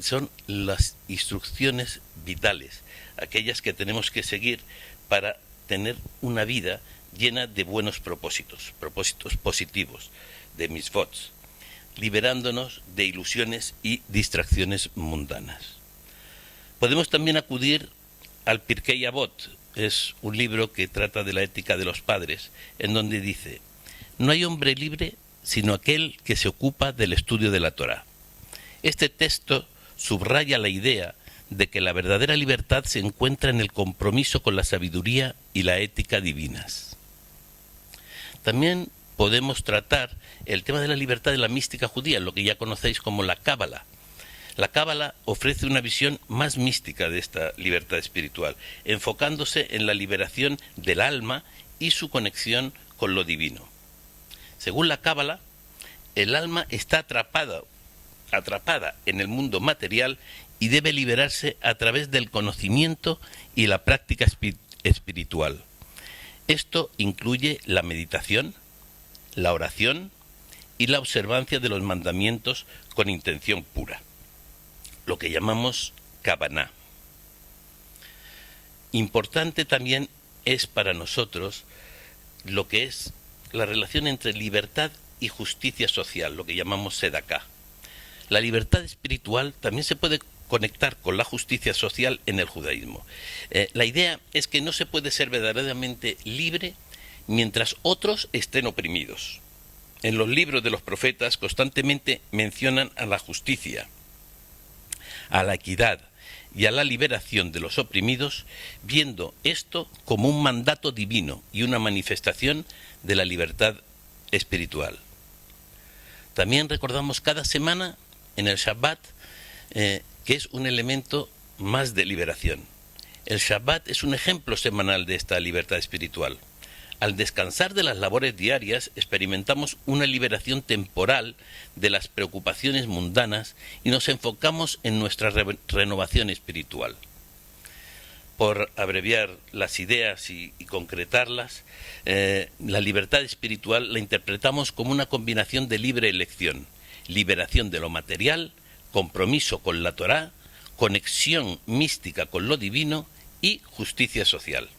son las instrucciones vitales, aquellas que tenemos que seguir para tener una vida llena de buenos propósitos, propósitos positivos, de mitzvot, liberándonos de ilusiones y distracciones mundanas. Podemos también acudir al Pirkei Avot. Es un libro que trata de la ética de los padres, en donde dice: no hay hombre libre sino aquel que se ocupa del estudio de la Torá. Este texto subraya la idea de que la verdadera libertad se encuentra en el compromiso con la sabiduría y la ética divinas. También podemos tratar el tema de la libertad de la mística judía, lo que ya conocéis como la Cábala. La Cábala ofrece una visión más mística de esta libertad espiritual, enfocándose en la liberación del alma y su conexión con lo divino. Según la Cábala, el alma está atrapada en el mundo material y debe liberarse a través del conocimiento y la práctica espiritual. Esto incluye la meditación, la oración y la observancia de los mandamientos con intención pura, lo que llamamos Kavaná. Importante también es para nosotros lo que es la relación entre libertad y justicia social, lo que llamamos Sedaká. La libertad espiritual también se puede conectar con la justicia social en el judaísmo. La idea es que no se puede ser verdaderamente libre mientras otros estén oprimidos. En los libros de los profetas constantemente mencionan a la justicia, a la equidad y a la liberación de los oprimidos, viendo esto como un mandato divino y una manifestación de la libertad espiritual. También recordamos cada semana en el Shabbat que es un elemento más de liberación. El Shabbat es un ejemplo semanal de esta libertad espiritual. Al descansar de las labores diarias, experimentamos una liberación temporal de las preocupaciones mundanas y nos enfocamos en nuestra renovación espiritual. Por abreviar las ideas y concretarlas, la libertad espiritual la interpretamos como una combinación de libre elección, liberación de lo material, compromiso con la Torá, conexión mística con lo divino y justicia social.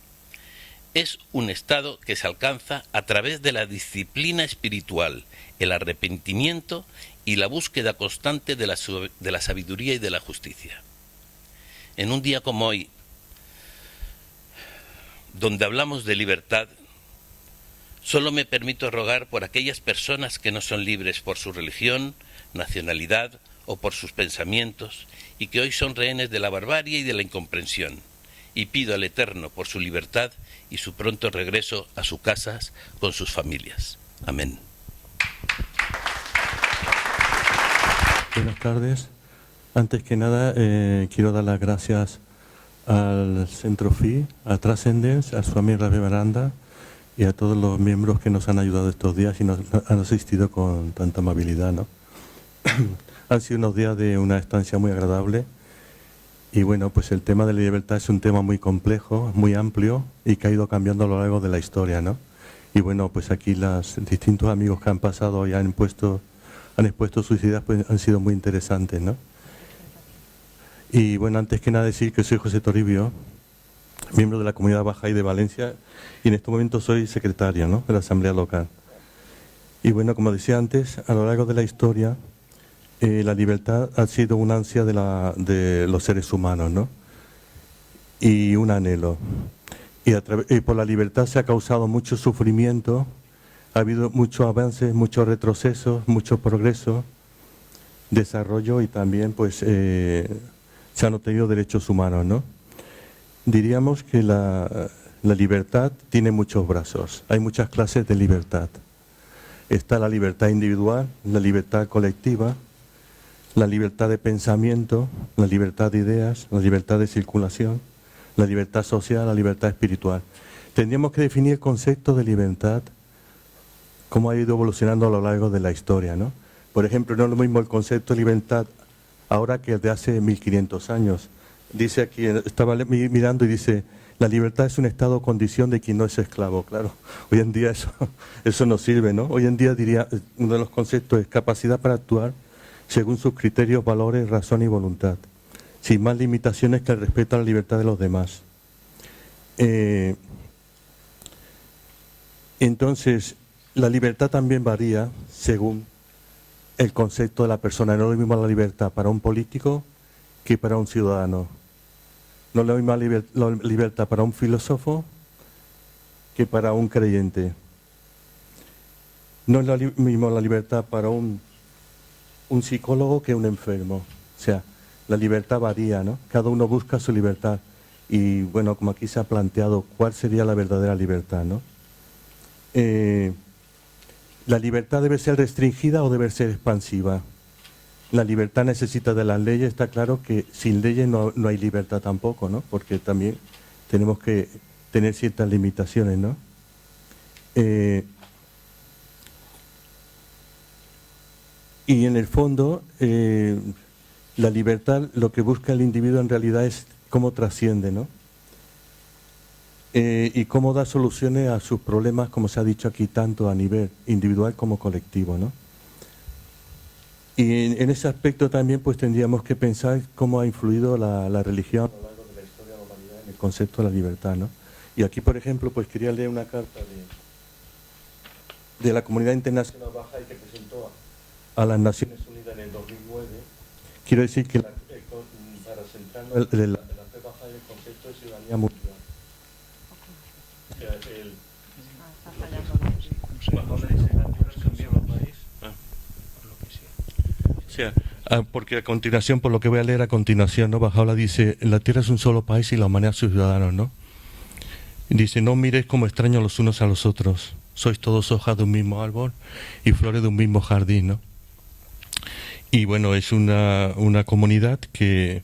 Es un estado que se alcanza a través de la disciplina espiritual, el arrepentimiento y la búsqueda constante de la sabiduría y de la justicia. En un día como hoy, donde hablamos de libertad, solo me permito rogar por aquellas personas que no son libres por su religión, nacionalidad o por sus pensamientos, y que hoy son rehenes de la barbarie y de la incomprensión, y pido al Eterno por su libertad y su pronto regreso a sus casas con sus familias. Amén. Buenas tardes. Antes que nada, quiero dar las gracias al Centro FI, a Transcendence, a su amiga Beberanda y a todos los miembros que nos han ayudado estos días y nos han asistido con tanta amabilidad, ¿no? Han sido unos días de una estancia muy agradable y bueno, pues el tema de la libertad es un tema muy complejo, muy amplio y que ha ido cambiando a lo largo de la historia, ¿no? Y bueno, pues aquí los distintos amigos que han pasado y han expuesto sus ideas, pues han sido muy interesantes, ¿no? Y bueno, antes que nada decir que soy José Toribio, miembro de la Comunidad Bahá'í de Valencia y en este momento soy secretario, ¿no?, de la Asamblea Local. Y bueno, como decía antes, a lo largo de la historia la libertad ha sido una ansia de los seres humanos, ¿no?, y un anhelo. Y por la libertad se ha causado mucho sufrimiento, ha habido muchos avances, muchos retrocesos, mucho progreso, desarrollo y también pues se han obtenido derechos humanos, ¿no? Diríamos que la libertad tiene muchos brazos, hay muchas clases de libertad. Está la libertad individual, la libertad colectiva, la libertad de pensamiento, la libertad de ideas, la libertad de circulación, la libertad social, la libertad espiritual. Tendríamos que definir el concepto de libertad, cómo ha ido evolucionando a lo largo de la historia, ¿no? Por ejemplo, no es lo mismo el concepto de libertad ahora que el de hace 1500 años. dice aquí, estaba mirando y dice, la libertad es un estado o condición de quien no es esclavo. Claro, hoy en día eso no sirve, ¿no? Hoy en día diría, uno de los conceptos es capacidad para actuar según sus criterios, valores, razón y voluntad, sin más limitaciones que el respeto a la libertad de los demás. Entonces, la libertad también varía según el concepto de la persona. No es lo mismo la libertad para un político que para un ciudadano. No es la misma libertad para un filósofo que para un creyente. No es lo mismo la libertad para un psicólogo que un enfermo. O sea, la libertad varía, ¿no? Cada uno busca su libertad. Y bueno, como aquí se ha planteado, ¿cuál sería la verdadera libertad, no? ¿La libertad debe ser restringida o debe ser expansiva? La libertad necesita de las leyes, está claro que sin leyes no hay libertad tampoco, ¿no? Porque también tenemos que tener ciertas limitaciones, ¿no? Y en el fondo, la libertad, lo que busca el individuo en realidad es cómo trasciende, ¿no? Y cómo da soluciones a sus problemas, como se ha dicho aquí, tanto a nivel individual como colectivo, ¿no? Y en ese aspecto también pues tendríamos que pensar cómo ha influido la religión a lo largo de la historia de la humanidad en el concepto de la libertad, ¿no? Y aquí, por ejemplo, pues quería leer una carta de la Comunidad Internacional Bahá'í que presentó a las Naciones Unidas en el 2009. Quiero decir que para centrarnos en la fe Bahá'í, el concepto de ciudadanía mundial. O sea, porque a continuación, por lo que voy a leer a continuación, ¿no? Bahá'u'lláh dice, la tierra es un solo país y la humanidad sus ciudadanos, ¿no? Y dice, no miréis como extraños los unos a los otros, sois todos hojas de un mismo árbol y flores de un mismo jardín, ¿no? Y bueno, es una comunidad que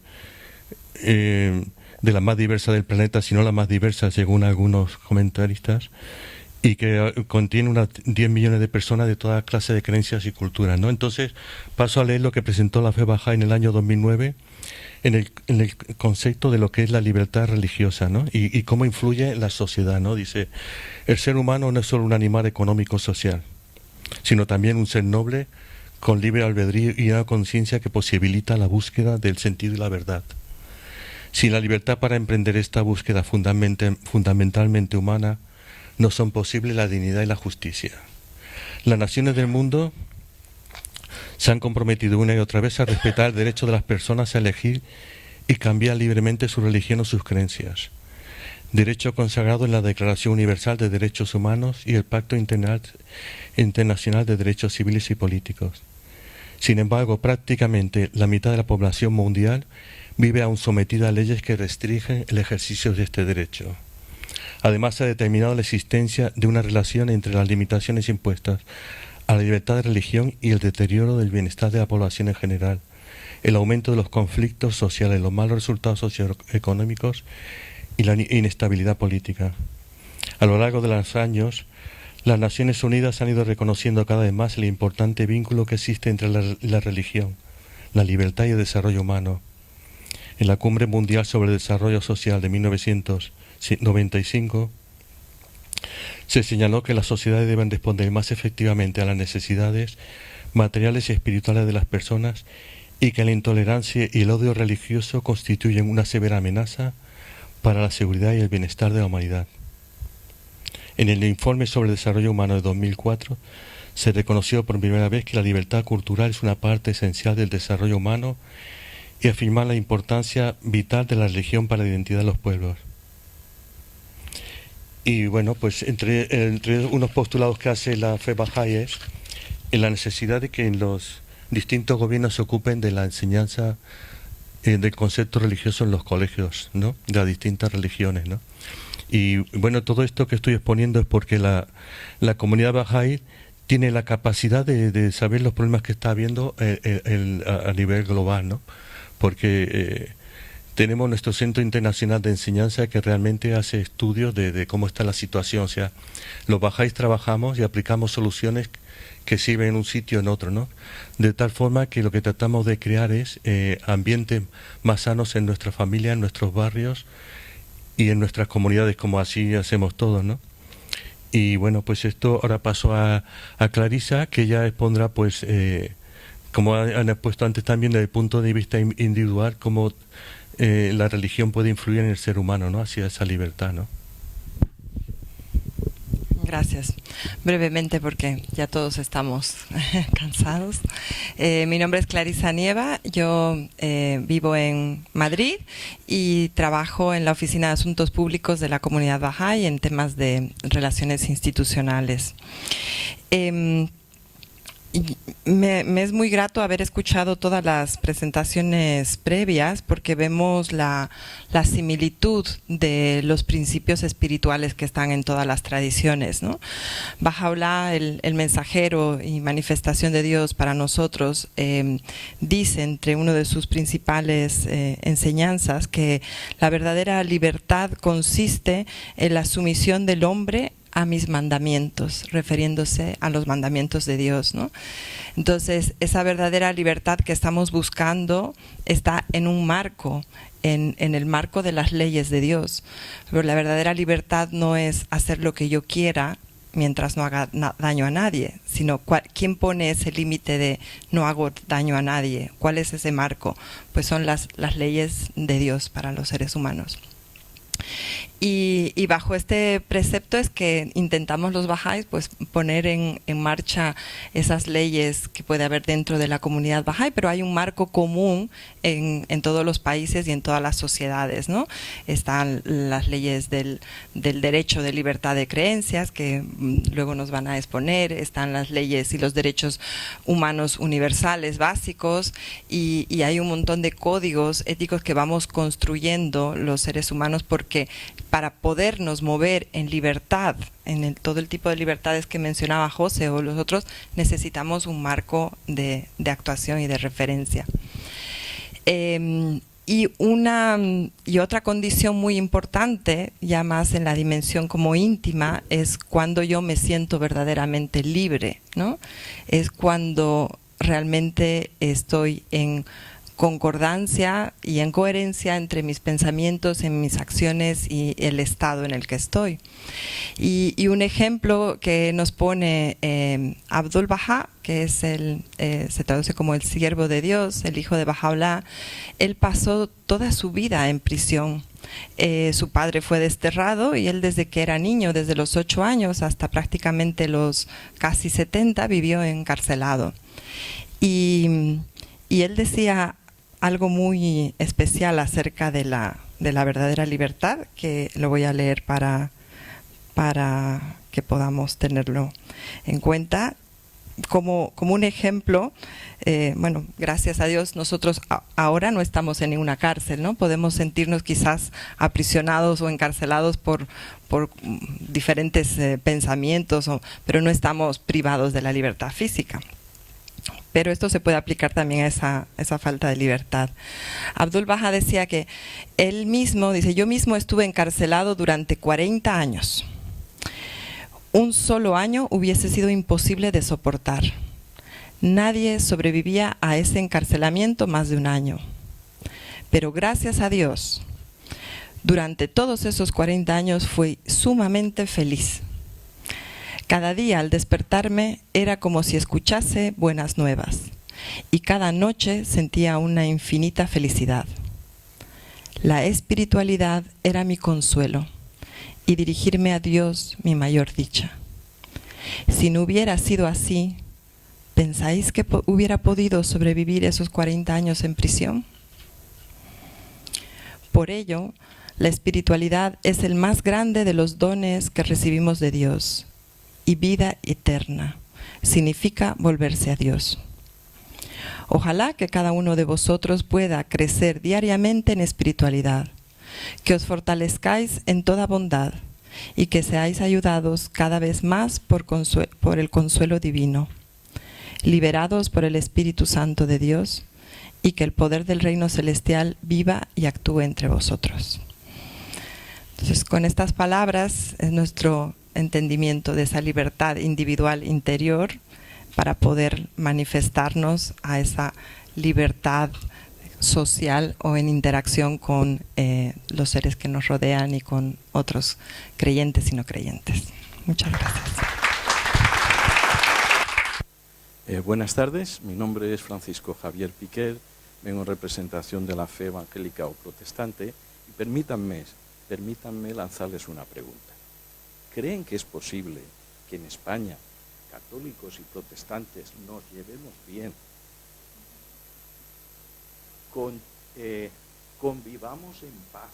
de la más diversa del planeta, si no la más diversa según algunos comentaristas, y que contiene unas 10 millones de personas de toda clase de creencias y culturas, ¿no? Entonces, paso a leer lo que presentó la fe Bahá'í en el año 2009 en el concepto de lo que es la libertad religiosa, ¿no? Y cómo influye en la sociedad, ¿no? Dice, el ser humano no es solo un animal económico social, sino también un ser noble, con libre albedrío y una conciencia que posibilita la búsqueda del sentido y la verdad. Sin la libertad para emprender esta búsqueda fundamentalmente humana, no son posibles la dignidad y la justicia. Las naciones del mundo se han comprometido una y otra vez a respetar el derecho de las personas a elegir y cambiar libremente su religión o sus creencias. Derecho consagrado en la Declaración Universal de Derechos Humanos y el Pacto Internacional de Derechos Civiles y Políticos. Sin embargo, prácticamente la mitad de la población mundial vive aún sometida a leyes que restringen el ejercicio de este derecho. Además, se ha determinado la existencia de una relación entre las limitaciones impuestas a la libertad de religión y el deterioro del bienestar de la población en general, el aumento de los conflictos sociales, los malos resultados socioeconómicos y la inestabilidad política. A lo largo de los años, las Naciones Unidas han ido reconociendo cada vez más el importante vínculo que existe entre la religión, la libertad y el desarrollo humano. En la Cumbre Mundial sobre el Desarrollo Social de 1995, se señaló que las sociedades deben responder más efectivamente a las necesidades materiales y espirituales de las personas y que la intolerancia y el odio religioso constituyen una severa amenaza para la seguridad y el bienestar de la humanidad. En el informe sobre el desarrollo humano de 2004 se reconoció por primera vez que la libertad cultural es una parte esencial del desarrollo humano y afirmar la importancia vital de la religión para la identidad de los pueblos. Y bueno, pues entre unos postulados que hace la fe Bahá'í es la necesidad de que los distintos gobiernos se ocupen de la enseñanza del concepto religioso en los colegios, ¿no? De las distintas religiones, ¿no? Y bueno, todo esto que estoy exponiendo es porque la comunidad Bahá'í tiene la capacidad de saber los problemas que está habiendo a nivel global, ¿no? Porque tenemos nuestro Centro Internacional de Enseñanza que realmente hace estudios de cómo está la situación. O sea, los bajáis trabajamos y aplicamos soluciones que sirven en un sitio o en otro, ¿no? De tal forma que lo que tratamos de crear es ambientes más sanos en nuestra familia, en nuestros barrios y en nuestras comunidades, como así hacemos todos, ¿no? Y bueno, pues esto ahora paso a Clarisa, que ella expondrá, pues, como han expuesto antes también, desde el punto de vista individual, cómo la religión puede influir en el ser humano, ¿no? Hacia esa libertad, ¿no? Gracias. Brevemente, porque ya todos estamos cansados. Mi nombre es Clarisa Nieva, yo vivo en Madrid y trabajo en la Oficina de Asuntos Públicos de la Comunidad Bahá'í en temas de relaciones institucionales. Me es muy grato haber escuchado todas las presentaciones previas porque vemos la similitud de los principios espirituales que están en todas las tradiciones, ¿no? Baha'u'lláh, el mensajero y manifestación de Dios para nosotros, dice entre uno de sus principales enseñanzas que la verdadera libertad consiste en la sumisión del hombre a mis mandamientos, refiriéndose a los mandamientos de Dios, ¿no? Entonces, esa verdadera libertad que estamos buscando está en un marco, en el marco de las leyes de Dios. Pero la verdadera libertad no es hacer lo que yo quiera mientras no haga daño a nadie, sino ¿quién pone ese límite de no hago daño a nadie? ¿Cuál es ese marco? Pues son las leyes de Dios para los seres humanos. Y bajo este precepto es que intentamos los bahá'ís pues poner en marcha esas leyes que puede haber dentro de la comunidad bahá'í, pero hay un marco común en todos los países y en todas las sociedades, ¿no? Están las leyes del derecho de libertad de creencias, que luego nos van a exponer, están las leyes y los derechos humanos universales básicos, y hay un montón de códigos éticos que vamos construyendo los seres humanos, porque para podernos mover en libertad, todo el tipo de libertades que mencionaba José o los otros, necesitamos un marco de actuación y de referencia. Y otra condición muy importante, ya más en la dimensión como íntima, es cuando yo me siento verdaderamente libre, ¿no? Es cuando realmente estoy en concordancia y en coherencia entre mis pensamientos, en mis acciones y el estado en el que estoy. Y un ejemplo que nos pone Abdul Baha, que es se traduce como el siervo de Dios, el hijo de Baha'u'lláh. Él pasó toda su vida en prisión. Su padre fue desterrado y él desde que era niño, desde los 8 años hasta prácticamente los casi 70, vivió encarcelado. Y él decía algo muy especial acerca de la verdadera libertad, que lo voy a leer para que podamos tenerlo en cuenta. Como un ejemplo, bueno, gracias a Dios nosotros ahora no estamos en ninguna cárcel, ¿no? Podemos sentirnos quizás aprisionados o encarcelados por diferentes pensamientos, pero no estamos privados de la libertad física. Pero esto se puede aplicar también a esa falta de libertad. Abdul Baha decía que él mismo, dice, yo mismo estuve encarcelado durante 40 años. Un solo año hubiese sido imposible de soportar. Nadie sobrevivía a ese encarcelamiento más de un año. Pero gracias a Dios, durante todos esos 40 años fui sumamente feliz. Cada día al despertarme era como si escuchase buenas nuevas, y cada noche sentía una infinita felicidad. La espiritualidad era mi consuelo, y dirigirme a Dios mi mayor dicha. Si no hubiera sido así, ¿pensáis que hubiera podido sobrevivir esos 40 años en prisión? Por ello, la espiritualidad es el más grande de los dones que recibimos de Dios, y vida eterna significa volverse a Dios. Ojalá que cada uno de vosotros pueda crecer diariamente en espiritualidad, que os fortalezcáis en toda bondad y que seáis ayudados cada vez más por el consuelo divino, liberados por el Espíritu Santo de Dios y que el poder del reino celestial viva y actúe entre vosotros. Entonces, con estas palabras es nuestro entendimiento de esa libertad individual interior para poder manifestarnos a esa libertad social o en interacción con los seres que nos rodean y con otros creyentes y no creyentes. Muchas gracias. Buenas tardes, mi nombre es Francisco Javier Piquer, vengo en representación de la fe evangélica o protestante y permítanme lanzarles una pregunta. ¿Creen que es posible que en España católicos y protestantes nos llevemos bien, convivamos en paz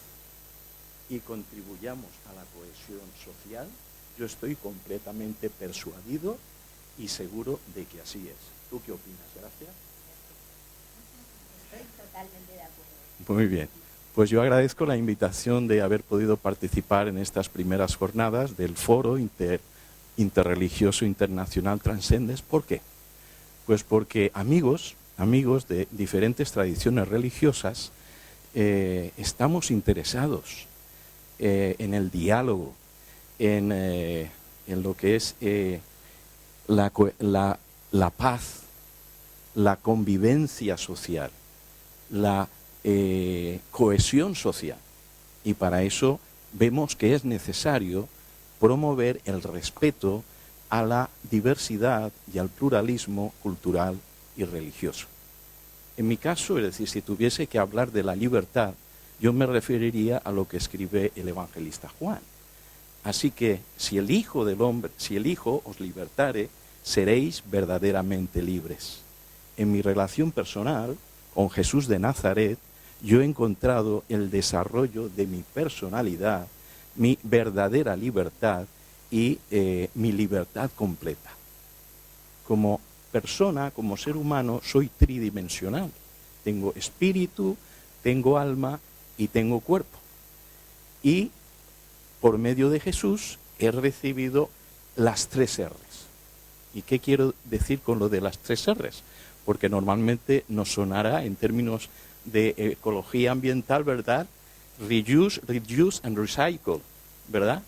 y contribuyamos a la cohesión social? Yo estoy completamente persuadido y seguro de que así es. ¿Tú qué opinas? Gracias. Estoy totalmente de acuerdo. Muy bien. Pues yo agradezco la invitación de haber podido participar en estas primeras jornadas del Foro Interreligioso Internacional Transcendence. ¿Por qué? Pues porque amigos de diferentes tradiciones religiosas estamos interesados en el diálogo, en lo que es la paz, la convivencia social, la cohesión social. Y para eso vemos que es necesario promover el respeto a la diversidad y al pluralismo cultural y religioso. En mi caso, es decir, si tuviese que hablar de la libertad, yo me referiría a lo que escribe el evangelista Juan. Así que si el Hijo os libertare, seréis verdaderamente libres. En mi relación personal con Jesús de Nazaret, yo he encontrado el desarrollo de mi personalidad, mi verdadera libertad y mi libertad completa. Como persona, como ser humano, soy tridimensional. Tengo espíritu, tengo alma y tengo cuerpo. Y por medio de Jesús he recibido las 3 R's. ¿Y qué quiero decir con lo de las 3 R's? Porque normalmente nos sonará en términos de ecología ambiental, ¿verdad? Reuse, reduce and recycle, ¿verdad?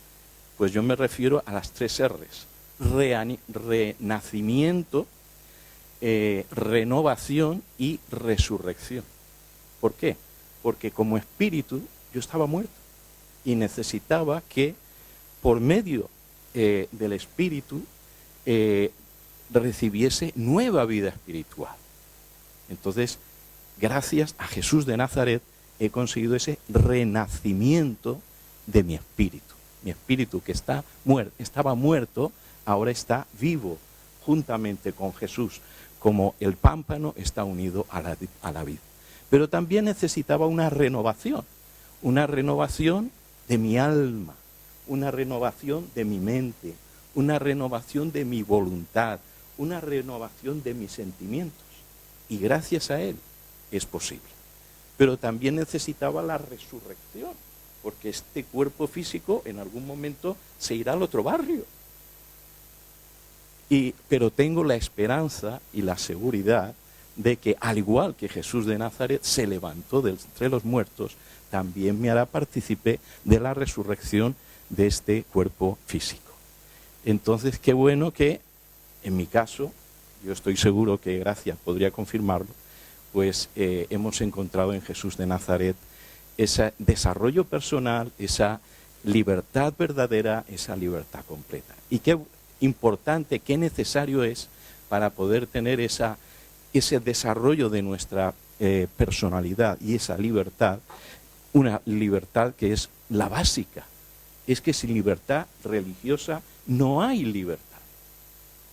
Pues yo me refiero a las 3 R's. Renacimiento, renovación y resurrección. ¿Por qué? Porque como espíritu yo estaba muerto y necesitaba que por medio del espíritu recibiese nueva vida espiritual. Entonces, gracias a Jesús de Nazaret he conseguido ese renacimiento de mi espíritu. Mi espíritu que estaba muerto, ahora está vivo juntamente con Jesús, como el pámpano está unido a la vid. Pero también necesitaba una renovación de mi alma, una renovación de mi mente, una renovación de mi voluntad, una renovación de mis sentimientos. Y gracias a Él es posible. Pero también necesitaba la resurrección, porque este cuerpo físico en algún momento se irá al otro barrio. Pero tengo la esperanza y la seguridad de que, al igual que Jesús de Nazaret se levantó de entre los muertos, también me hará partícipe de la resurrección de este cuerpo físico. Entonces, qué bueno que, en mi caso, yo estoy seguro que Gracia podría confirmarlo, pues hemos encontrado en Jesús de Nazaret ese desarrollo personal, esa libertad verdadera, esa libertad completa. Y qué importante, qué necesario es para poder tener ese desarrollo de nuestra personalidad y esa libertad, una libertad que es la básica. Es que sin libertad religiosa no hay libertad.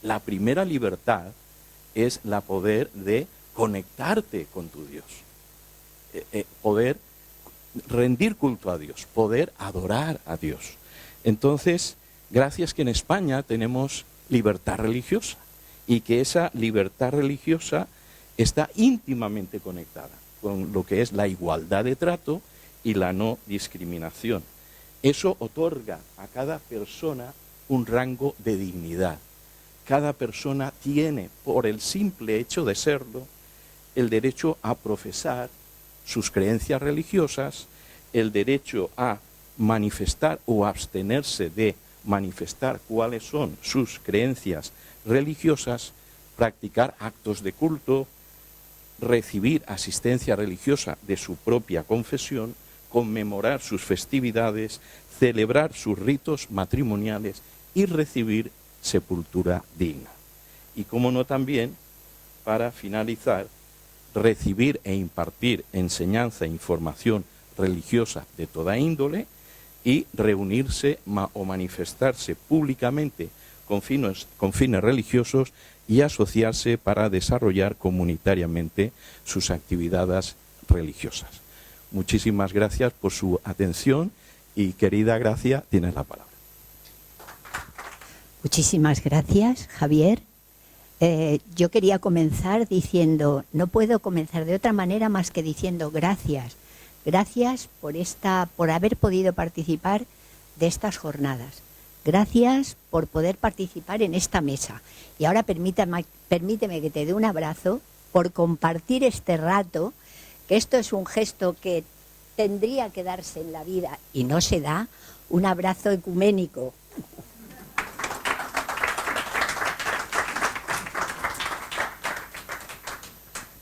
La primera libertad es la poder de conectarte con tu Dios, poder rendir culto a Dios, poder adorar a Dios. Entonces, gracias que en España tenemos libertad religiosa y que esa libertad religiosa está íntimamente conectada con lo que es la igualdad de trato y la no discriminación. Eso otorga a cada persona un rango de dignidad. Cada persona tiene, por el simple hecho de serlo, el derecho a profesar sus creencias religiosas, el derecho a manifestar o abstenerse de manifestar cuáles son sus creencias religiosas, practicar actos de culto, recibir asistencia religiosa de su propia confesión, conmemorar sus festividades, celebrar sus ritos matrimoniales y recibir sepultura digna. Y cómo no también, para finalizar, recibir e impartir enseñanza e información religiosa de toda índole y reunirse o manifestarse públicamente con fines religiosos y asociarse para desarrollar comunitariamente sus actividades religiosas. Muchísimas gracias por su atención y, querida Gracia, tienes la palabra. Muchísimas gracias, Javier. Yo quería comenzar diciendo, no puedo comenzar de otra manera más que diciendo gracias. Gracias por haber podido participar de estas jornadas. Gracias por poder participar en esta mesa. Y ahora permíteme que te dé un abrazo por compartir este rato, que esto es un gesto que tendría que darse en la vida y no se da, un abrazo ecuménico.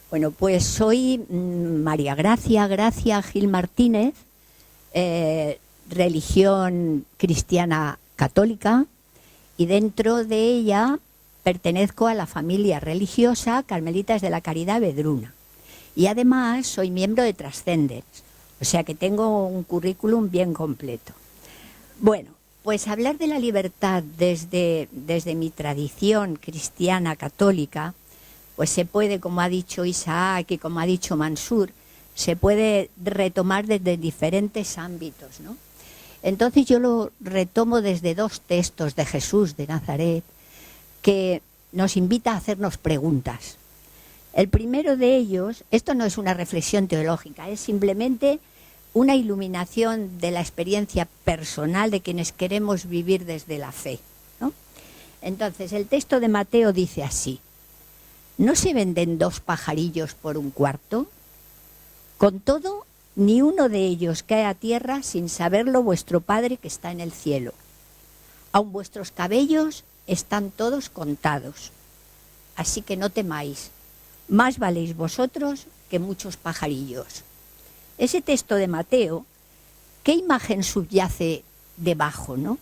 Bueno, pues soy María Gracia Gil Martínez, religión cristiana católica, y dentro de ella pertenezco a la familia religiosa Carmelitas de la Caridad Vedruna. Y además soy miembro de Transcendence, o sea que tengo un currículum bien completo. Bueno, pues hablar de la libertad desde mi tradición cristiana católica, pues se puede, como ha dicho Isaac y como ha dicho Mansur, se puede retomar desde diferentes ámbitos, ¿no? Entonces yo lo retomo desde dos textos de Jesús de Nazaret que nos invita a hacernos preguntas. El primero de ellos, esto no es una reflexión teológica, es simplemente una iluminación de la experiencia personal de quienes queremos vivir desde la fe, ¿no? Entonces el texto de Mateo dice así: ¿no se venden 2 pajarillos por 1 cuarto? Con todo, ni uno de ellos cae a tierra sin saberlo vuestro Padre que está en el cielo. Aun vuestros cabellos están todos contados. Así que no temáis, más valéis vosotros que muchos pajarillos. Ese texto de Mateo, ¿qué imagen subyace debajo, no?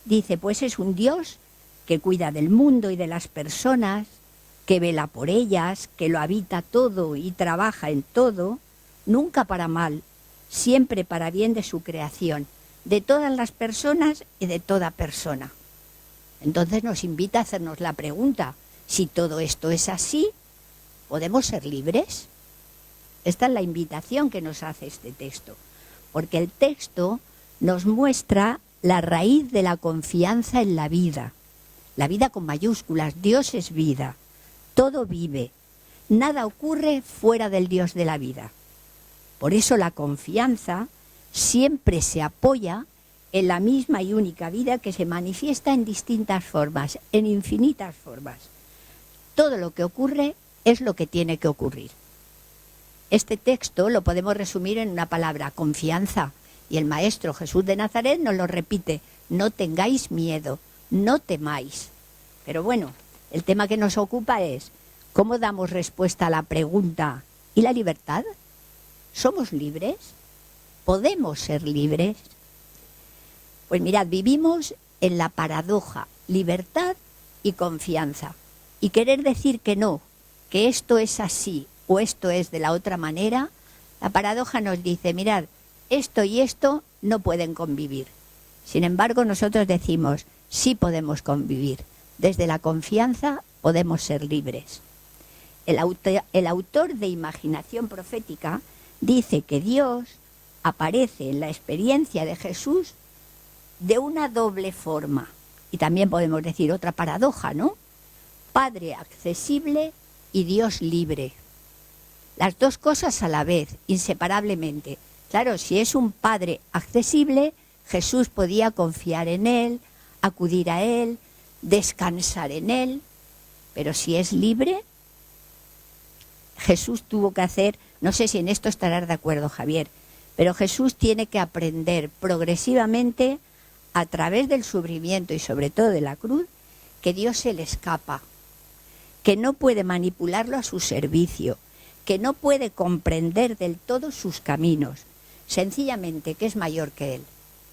Dice, pues es un Dios que cuida del mundo y de las personas, que vela por ellas, que lo habita todo y trabaja en todo, nunca para mal, siempre para bien de su creación, de todas las personas y de toda persona. Entonces nos invita a hacernos la pregunta, si todo esto es así, ¿podemos ser libres? Esta es la invitación que nos hace este texto, porque el texto nos muestra la raíz de la confianza en la vida con mayúsculas. Dios es vida. Todo vive, nada ocurre fuera del Dios de la vida. Por eso la confianza siempre se apoya en la misma y única vida que se manifiesta en distintas formas, en infinitas formas. Todo lo que ocurre es lo que tiene que ocurrir. Este texto lo podemos resumir en una palabra, confianza. Y el Maestro Jesús de Nazaret nos lo repite, no tengáis miedo, no temáis. Pero bueno, el tema que nos ocupa es, ¿cómo damos respuesta a la pregunta ¿y la libertad? ¿Somos libres? ¿Podemos ser libres? Pues mirad, vivimos en la paradoja, libertad y confianza. Y querer decir que no, que esto es así o esto es de la otra manera, la paradoja nos dice, mirad, esto y esto no pueden convivir. Sin embargo, nosotros decimos, sí podemos convivir. Desde la confianza podemos ser libres. El autor de Imaginación Profética dice que Dios aparece en la experiencia de Jesús de una doble forma. Y también podemos decir otra paradoja, ¿no? Padre accesible y Dios libre. Las dos cosas a la vez, inseparablemente. Claro, si es un Padre accesible, Jesús podía confiar en Él, acudir a Él, descansar en Él. Pero si es libre, Jesús tuvo que hacer, no sé si en esto estarás de acuerdo, Javier, pero Jesús tiene que aprender progresivamente a través del sufrimiento y sobre todo de la cruz, que Dios se le escapa, que no puede manipularlo a su servicio, que no puede comprender del todo sus caminos, sencillamente que es mayor que él.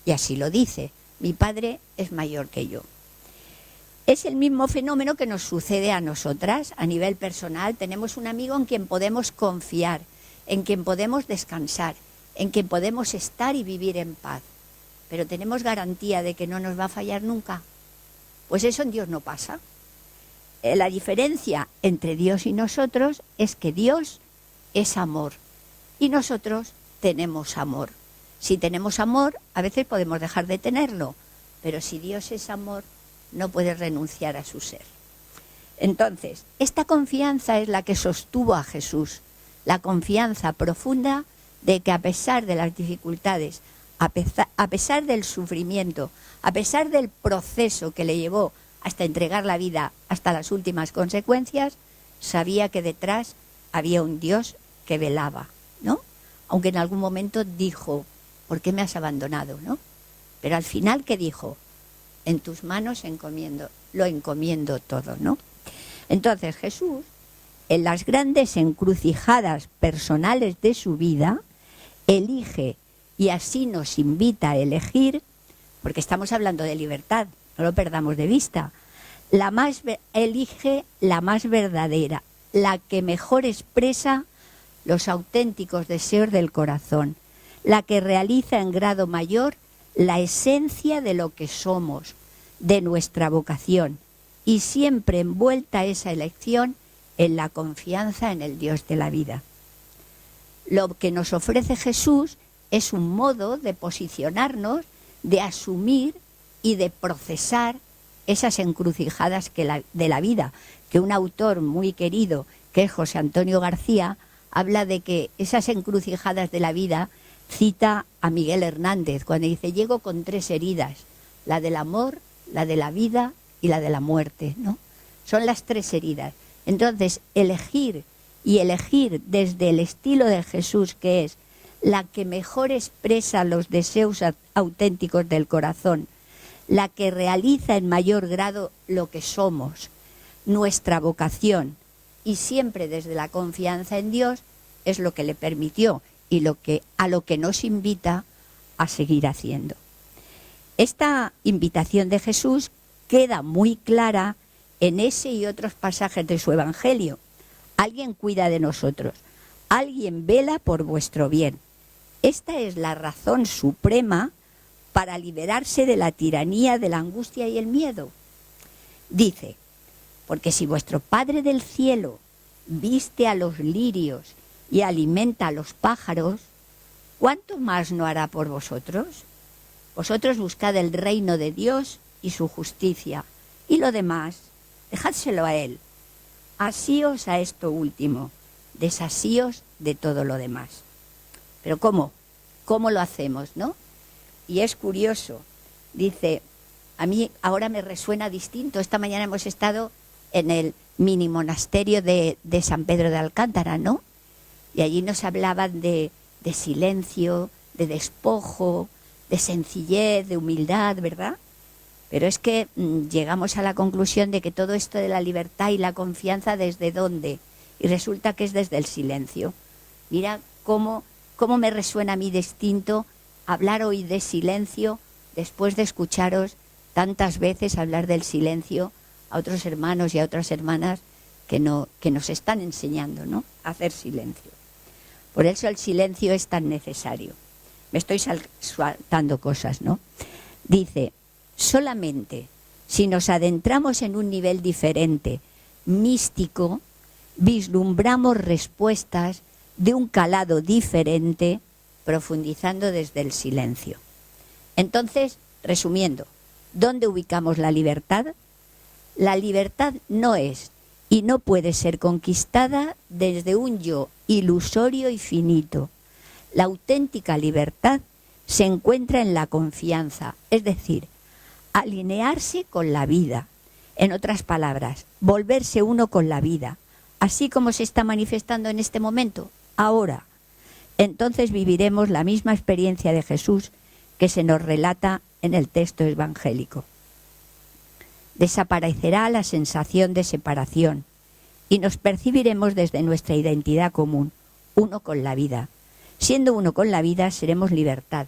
Y así lo dice, mi Padre es mayor que yo. Es el mismo fenómeno que nos sucede a nosotras a nivel personal. Tenemos un amigo en quien podemos confiar, en quien podemos descansar, en quien podemos estar y vivir en paz. Pero ¿tenemos garantía de que no nos va a fallar nunca? Pues eso en Dios no pasa. La diferencia entre Dios y nosotros es que Dios es amor y nosotros tenemos amor. Si tenemos amor, a veces podemos dejar de tenerlo, pero si Dios es amor, no puede renunciar a su ser. Entonces, esta confianza es la que sostuvo a Jesús, la confianza profunda de que a pesar de las dificultades, a pesar del sufrimiento, a pesar del proceso que le llevó hasta entregar la vida hasta las últimas consecuencias, sabía que detrás había un Dios que velaba, ¿no? Aunque en algún momento dijo, ¿por qué me has abandonado, no? Pero al final, ¿qué dijo? En tus manos lo encomiendo todo, ¿no? Entonces Jesús, en las grandes encrucijadas personales de su vida, elige, y así nos invita a elegir, porque estamos hablando de libertad, no lo perdamos de vista, elige la más verdadera, la que mejor expresa los auténticos deseos del corazón, la que realiza en grado mayor la esencia de lo que somos, de nuestra vocación, y siempre envuelta esa elección en la confianza en el Dios de la vida. Lo que nos ofrece Jesús es un modo de posicionarnos, de asumir y de procesar esas encrucijadas de la vida, que un autor muy querido, que es José Antonio García, habla de que esas encrucijadas de la vida, cita a Miguel Hernández cuando dice, llego con 3 heridas, la del amor, la de la vida y la de la muerte, ¿no? Son las 3 heridas. Entonces, elegir desde el estilo de Jesús, que es la que mejor expresa los deseos auténticos del corazón, la que realiza en mayor grado lo que somos, nuestra vocación, y siempre desde la confianza en Dios, es lo que le permitió y a lo que nos invita a seguir haciendo. Esta invitación de Jesús queda muy clara en ese y otros pasajes de su Evangelio. Alguien cuida de nosotros, alguien vela por vuestro bien. Esta es la razón suprema para liberarse de la tiranía, de la angustia y el miedo. Dice, porque si vuestro Padre del cielo viste a los lirios y alimenta a los pájaros, ¿cuánto más no hará por vosotros? Vosotros buscad el reino de Dios y su justicia, y lo demás, dejádselo a Él. Asíos a esto último, desasíos de todo lo demás. Pero ¿cómo? ¿Cómo lo hacemos, no? Y es curioso, dice, a mí ahora me resuena distinto. Esta mañana hemos estado en el mini monasterio de San Pedro de Alcántara, ¿no? Y allí nos hablaban de silencio, de despojo, de sencillez, de humildad, ¿verdad? Pero es que llegamos a la conclusión de que todo esto de la libertad y la confianza, ¿desde dónde? Y resulta que es desde el silencio. Mira cómo me resuena a mí distinto hablar hoy de silencio después de escucharos tantas veces hablar del silencio a otros hermanos y a otras hermanas que nos están enseñando, ¿no?, a hacer silencio. Por eso el silencio es tan necesario. Me estoy saltando cosas, ¿no? Dice, solamente si nos adentramos en un nivel diferente, místico, vislumbramos respuestas de un calado diferente, profundizando desde el silencio. Entonces, resumiendo, ¿dónde ubicamos la libertad? La libertad no es y no puede ser conquistada desde un yo ilusorio y finito. La auténtica libertad se encuentra en la confianza, es decir, alinearse con la vida. En otras palabras, volverse uno con la vida, así como se está manifestando en este momento, ahora. Entonces viviremos la misma experiencia de Jesús que se nos relata en el texto evangélico. Desaparecerá la sensación de separación y nos percibiremos desde nuestra identidad común, uno con la vida. Siendo uno con la vida, seremos libertad.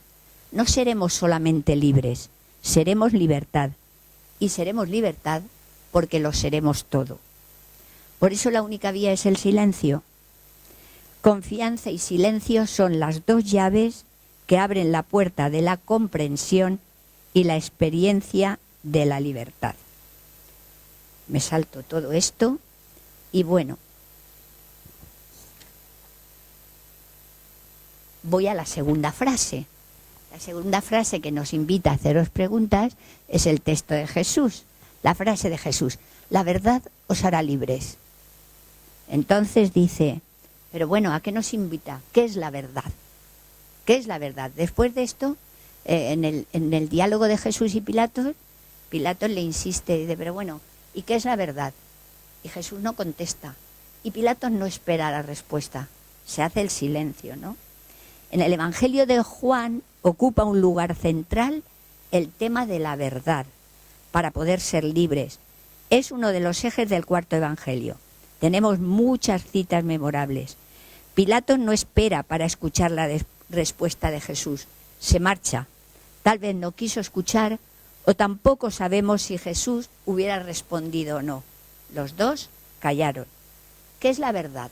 No seremos solamente libres, seremos libertad. Y seremos libertad porque lo seremos todo. Por eso la única vía es el silencio. Confianza y silencio son las dos llaves que abren la puerta de la comprensión y la experiencia de la libertad. Me salto todo esto y bueno, voy a la segunda frase. La segunda frase que nos invita a haceros preguntas es el texto de Jesús. La frase de Jesús: la verdad os hará libres. Entonces dice, pero bueno, ¿a qué nos invita? ¿Qué es la verdad? ¿Qué es la verdad? Después de esto, en el diálogo de Jesús y Pilatos, Pilatos le insiste, dice, pero bueno, ¿y qué es la verdad? Y Jesús no contesta. Y Pilatos no espera la respuesta. Se hace el silencio, ¿no? En el Evangelio de Juan ocupa un lugar central el tema de la verdad, para poder ser libres. Es uno de los ejes del cuarto Evangelio. Tenemos muchas citas memorables. Pilatos no espera para escuchar la respuesta de Jesús. Se marcha. Tal vez no quiso escuchar o tampoco sabemos si Jesús hubiera respondido o no. Los dos callaron. ¿Qué es la verdad?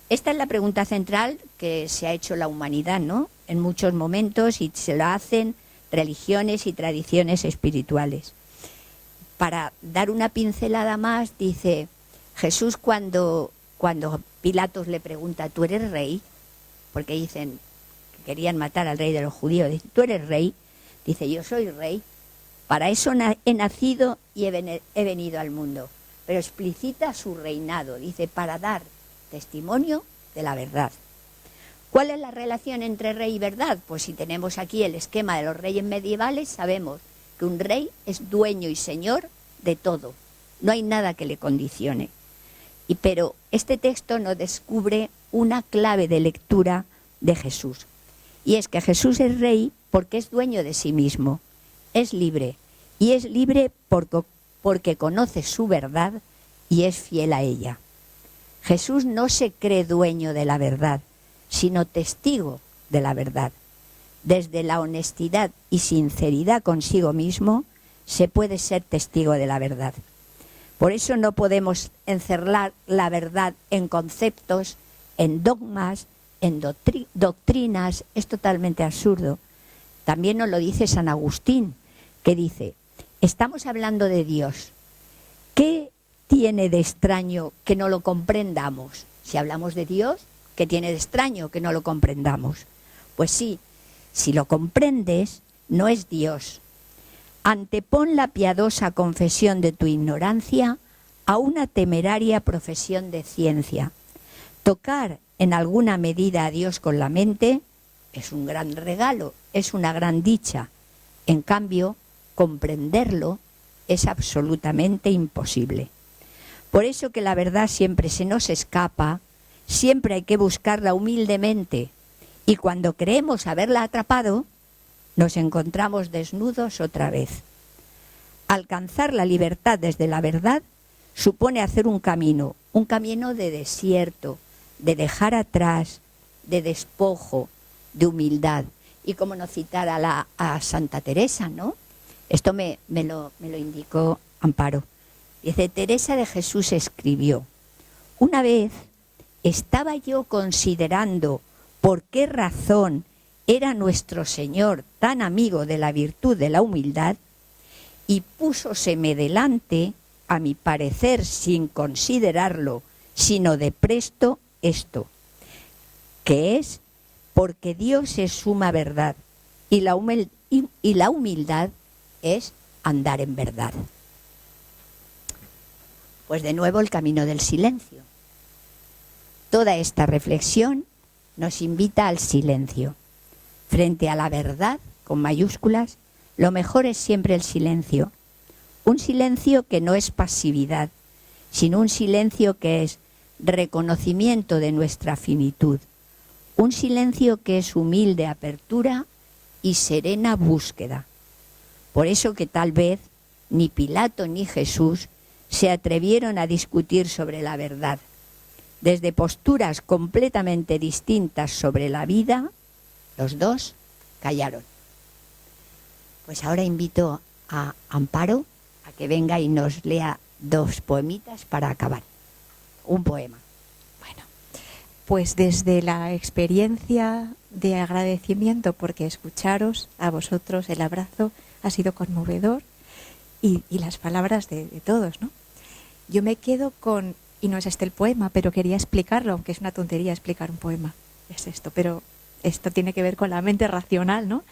Esta es la pregunta central que se ha hecho la humanidad, ¿no? En muchos momentos, y se lo hacen religiones y tradiciones espirituales. Para dar una pincelada más, dice Jesús cuando Pilatos le pregunta, ¿tú eres rey? Porque dicen que querían matar al rey de los judíos. Dice, ¿tú eres rey? Dice, yo soy rey. Para eso he nacido y he venido al mundo. Pero explicita su reinado. Dice, para dar testimonio de la verdad. ¿Cuál es la relación entre rey y verdad? Pues si tenemos aquí el esquema de los reyes medievales, sabemos que un rey es dueño y señor de todo. No hay nada que le condicione. Pero este texto nos descubre una clave de lectura de Jesús. Y es que Jesús es rey porque es dueño de sí mismo. Es libre. Y es libre porque conoce su verdad y es fiel a ella. Jesús no se cree dueño de la verdad, sino testigo de la verdad. Desde la honestidad y sinceridad consigo mismo se puede ser testigo de la verdad. Por eso no podemos encerrar la verdad en conceptos, en dogmas, en doctrinas. Es totalmente absurdo. También nos lo dice San Agustín, que dice, estamos hablando de Dios. ¿Qué tiene de extraño que no lo comprendamos? Si hablamos de Dios, ¿qué tiene de extraño que no lo comprendamos? Pues sí, si lo comprendes, no es Dios. Antepon la piadosa confesión de tu ignorancia a una temeraria profesión de ciencia. Tocar en alguna medida a Dios con la mente es un gran regalo, es una gran dicha. En cambio, comprenderlo es absolutamente imposible. Por eso que la verdad siempre se nos escapa, siempre hay que buscarla humildemente, y cuando creemos haberla atrapado, nos encontramos desnudos otra vez. Alcanzar la libertad desde la verdad supone hacer un camino de desierto, de dejar atrás, de despojo, de humildad. Y como no citar a Santa Teresa, ¿no? Esto me lo indicó Amparo. Dice, Teresa de Jesús escribió, una vez estaba yo considerando por qué razón era nuestro Señor tan amigo de la virtud de la humildad y púsoseme delante, a mi parecer sin considerarlo, sino de presto esto, que es porque Dios es suma verdad y la humildad es andar en verdad. Pues de nuevo el camino del silencio. Toda esta reflexión nos invita al silencio. Frente a la verdad, con mayúsculas, lo mejor es siempre el silencio. Un silencio que no es pasividad, sino un silencio que es reconocimiento de nuestra finitud, un silencio que es humilde apertura y serena búsqueda. Por eso que tal vez ni Pilato ni Jesús se atrevieron a discutir sobre la verdad. Desde posturas completamente distintas sobre la vida, los dos callaron. Pues ahora invito a Amparo a que venga y nos lea 2 poemitas para acabar. Un poema. Pues desde la experiencia de agradecimiento, porque escucharos a vosotros, el abrazo ha sido conmovedor y las palabras de todos, ¿no? Yo me quedo con, y no es este el poema, pero quería explicarlo, aunque es una tontería explicar un poema, es esto, pero esto tiene que ver con la mente racional, ¿no?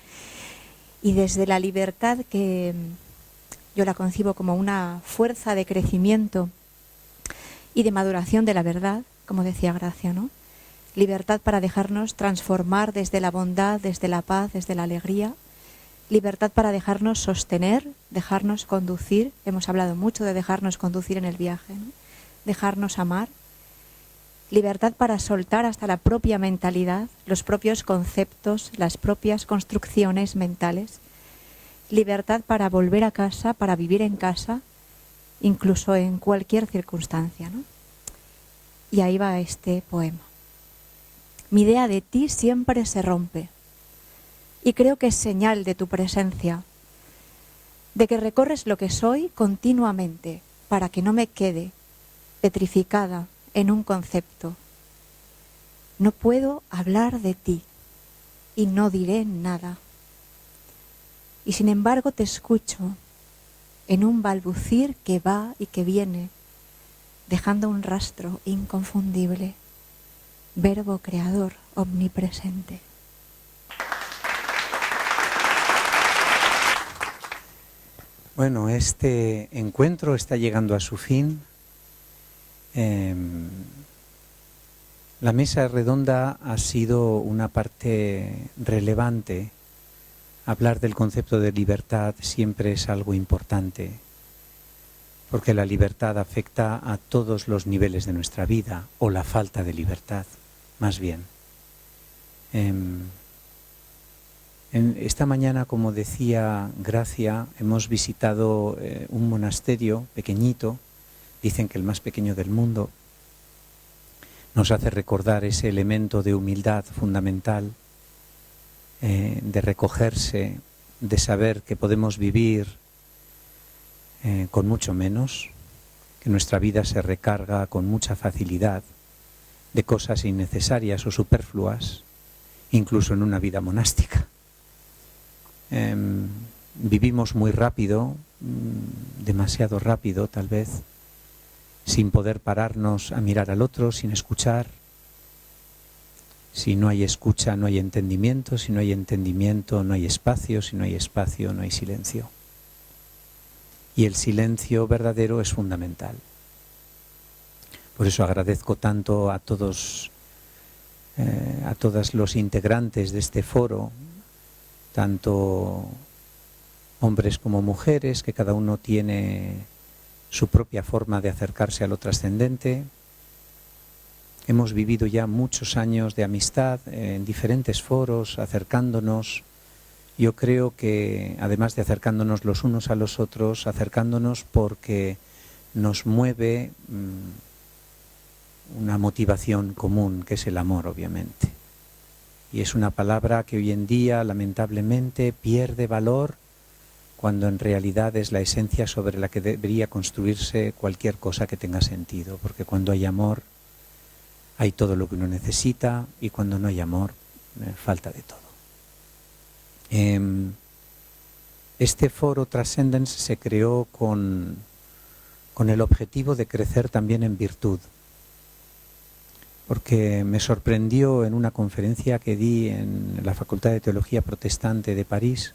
Y desde la libertad, que yo la concibo como una fuerza de crecimiento y de maduración de la verdad, como decía Gracia, ¿no? Libertad para dejarnos transformar desde la bondad, desde la paz, desde la alegría. Libertad para dejarnos sostener, dejarnos conducir. Hemos hablado mucho de dejarnos conducir en el viaje, ¿no? Dejarnos amar. Libertad para soltar hasta la propia mentalidad, los propios conceptos, las propias construcciones mentales. Libertad para volver a casa, para vivir en casa, incluso en cualquier circunstancia, ¿no? Y ahí va este poema. Mi idea de ti siempre se rompe y creo que es señal de tu presencia, de que recorres lo que soy continuamente para que no me quede petrificada en un concepto. No puedo hablar de ti y no diré nada. Y sin embargo te escucho en un balbucir que va y que viene, dejando un rastro inconfundible. Verbo creador omnipresente. Bueno, este encuentro está llegando a su fin. La mesa redonda ha sido una parte relevante. Hablar del concepto de libertad siempre es algo importante, porque la libertad afecta a todos los niveles de nuestra vida, o la falta de libertad, más bien. Esta mañana, como decía Gracia, hemos visitado un monasterio pequeñito, dicen que el más pequeño del mundo. Nos hace recordar ese elemento de humildad fundamental, de recogerse, de saber que podemos vivir con mucho menos, que nuestra vida se recarga con mucha facilidad de cosas innecesarias o superfluas, incluso en una vida monástica. Vivimos muy rápido, demasiado rápido tal vez, sin poder pararnos a mirar al otro, sin escuchar. Si no hay escucha, no hay entendimiento. Si no hay entendimiento, no hay espacio. Si no hay espacio, no hay silencio. Y el silencio verdadero es fundamental. Por eso agradezco tanto a todos, a todos los integrantes de este foro, tanto hombres como mujeres, que cada uno tiene su propia forma de acercarse a lo trascendente. Hemos vivido ya muchos años de amistad en diferentes foros, acercándonos. Yo creo que, además de acercándonos los unos a los otros, acercándonos porque nos mueve una motivación común, que es el amor, obviamente. Y es una palabra que hoy en día, lamentablemente, pierde valor, cuando en realidad es la esencia sobre la que debería construirse cualquier cosa que tenga sentido. Porque cuando hay amor, hay todo lo que uno necesita, y cuando no hay amor, falta de todo. Este foro Transcendence se creó con el objetivo de crecer también en virtud. Porque me sorprendió en una conferencia que di en la Facultad de Teología Protestante de París,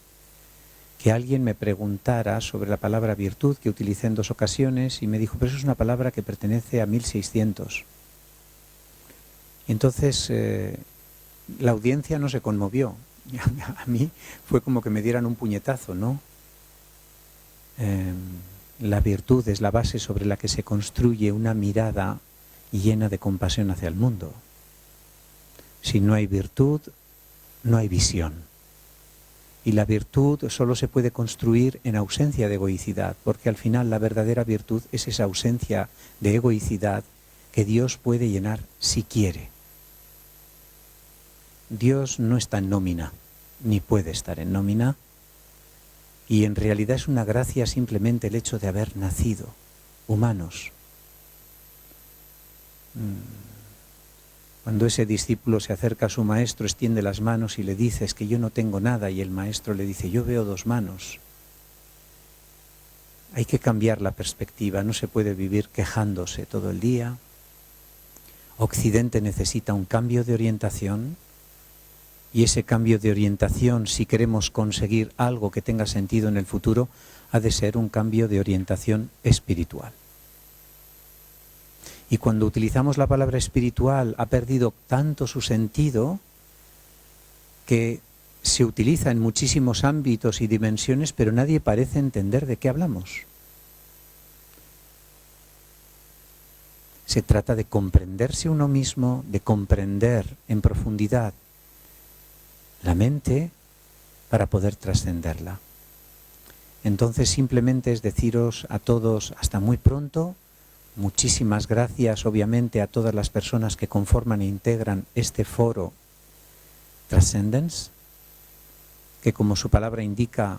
que alguien me preguntara sobre la palabra virtud, que utilicé en 2 ocasiones, y me dijo, pero eso es una palabra que pertenece a 1600. Y entonces la audiencia no se conmovió. A mí fue como que me dieran un puñetazo, ¿no? La virtud es la base sobre la que se construye una mirada y llena de compasión hacia el mundo. Si no hay virtud, no hay visión. Y la virtud solo se puede construir en ausencia de egoicidad, porque al final la verdadera virtud es esa ausencia de egoicidad que Dios puede llenar si quiere. Dios no está en nómina, ni puede estar en nómina, y en realidad es una gracia simplemente el hecho de haber nacido humanos. Cuando ese discípulo se acerca a su maestro, extiende las manos y le dice: es que yo no tengo nada, y el maestro le dice: yo veo 2 manos. Hay que cambiar la perspectiva, no se puede vivir quejándose todo el día. Occidente necesita un cambio de orientación, y ese cambio de orientación, si queremos conseguir algo que tenga sentido en el futuro, ha de ser un cambio de orientación espiritual. Y cuando utilizamos la palabra espiritual ha perdido tanto su sentido que se utiliza en muchísimos ámbitos y dimensiones, pero nadie parece entender de qué hablamos. Se trata de comprenderse uno mismo, de comprender en profundidad la mente para poder trascenderla. Entonces simplemente es deciros a todos hasta muy pronto. Muchísimas gracias, obviamente, a todas las personas que conforman e integran este foro Transcendence, que como su palabra indica,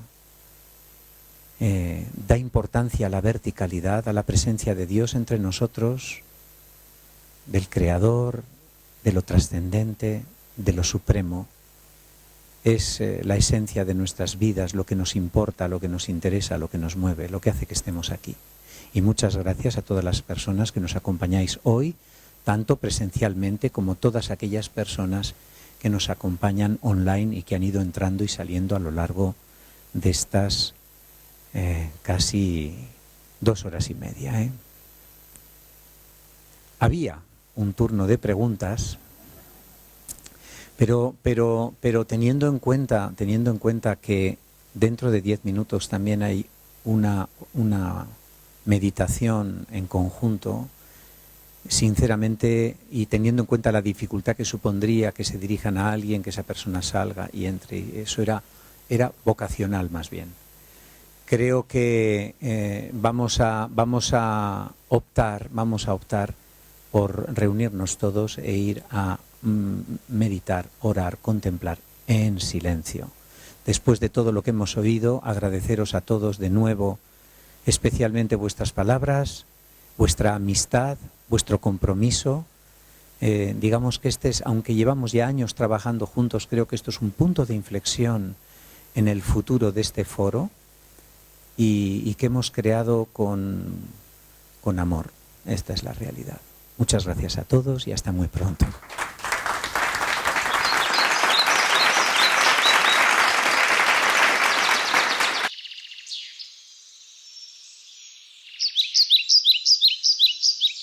da importancia a la verticalidad, a la presencia de Dios entre nosotros, del Creador, de lo trascendente, de lo supremo. Es la esencia de nuestras vidas, lo que nos importa, lo que nos interesa, lo que nos mueve, lo que hace que estemos aquí. Y muchas gracias a todas las personas que nos acompañáis hoy, tanto presencialmente como todas aquellas personas que nos acompañan online y que han ido entrando y saliendo a lo largo de estas casi 2 horas y media. Había un turno de preguntas, pero teniendo en cuenta que dentro de 10 minutos también hay una meditación en conjunto, sinceramente, y teniendo en cuenta la dificultad que supondría que se dirijan a alguien, que esa persona salga y entre, y eso era vocacional más bien. Creo que vamos a optar por reunirnos todos e ir a meditar, orar, contemplar en silencio. Después de todo lo que hemos oído, agradeceros a todos de nuevo, especialmente vuestras palabras, vuestra amistad, vuestro compromiso. Digamos que aunque llevamos ya años trabajando juntos, creo que esto es un punto de inflexión en el futuro de este foro y que hemos creado con amor. Esta es la realidad. Muchas gracias a todos y hasta muy pronto.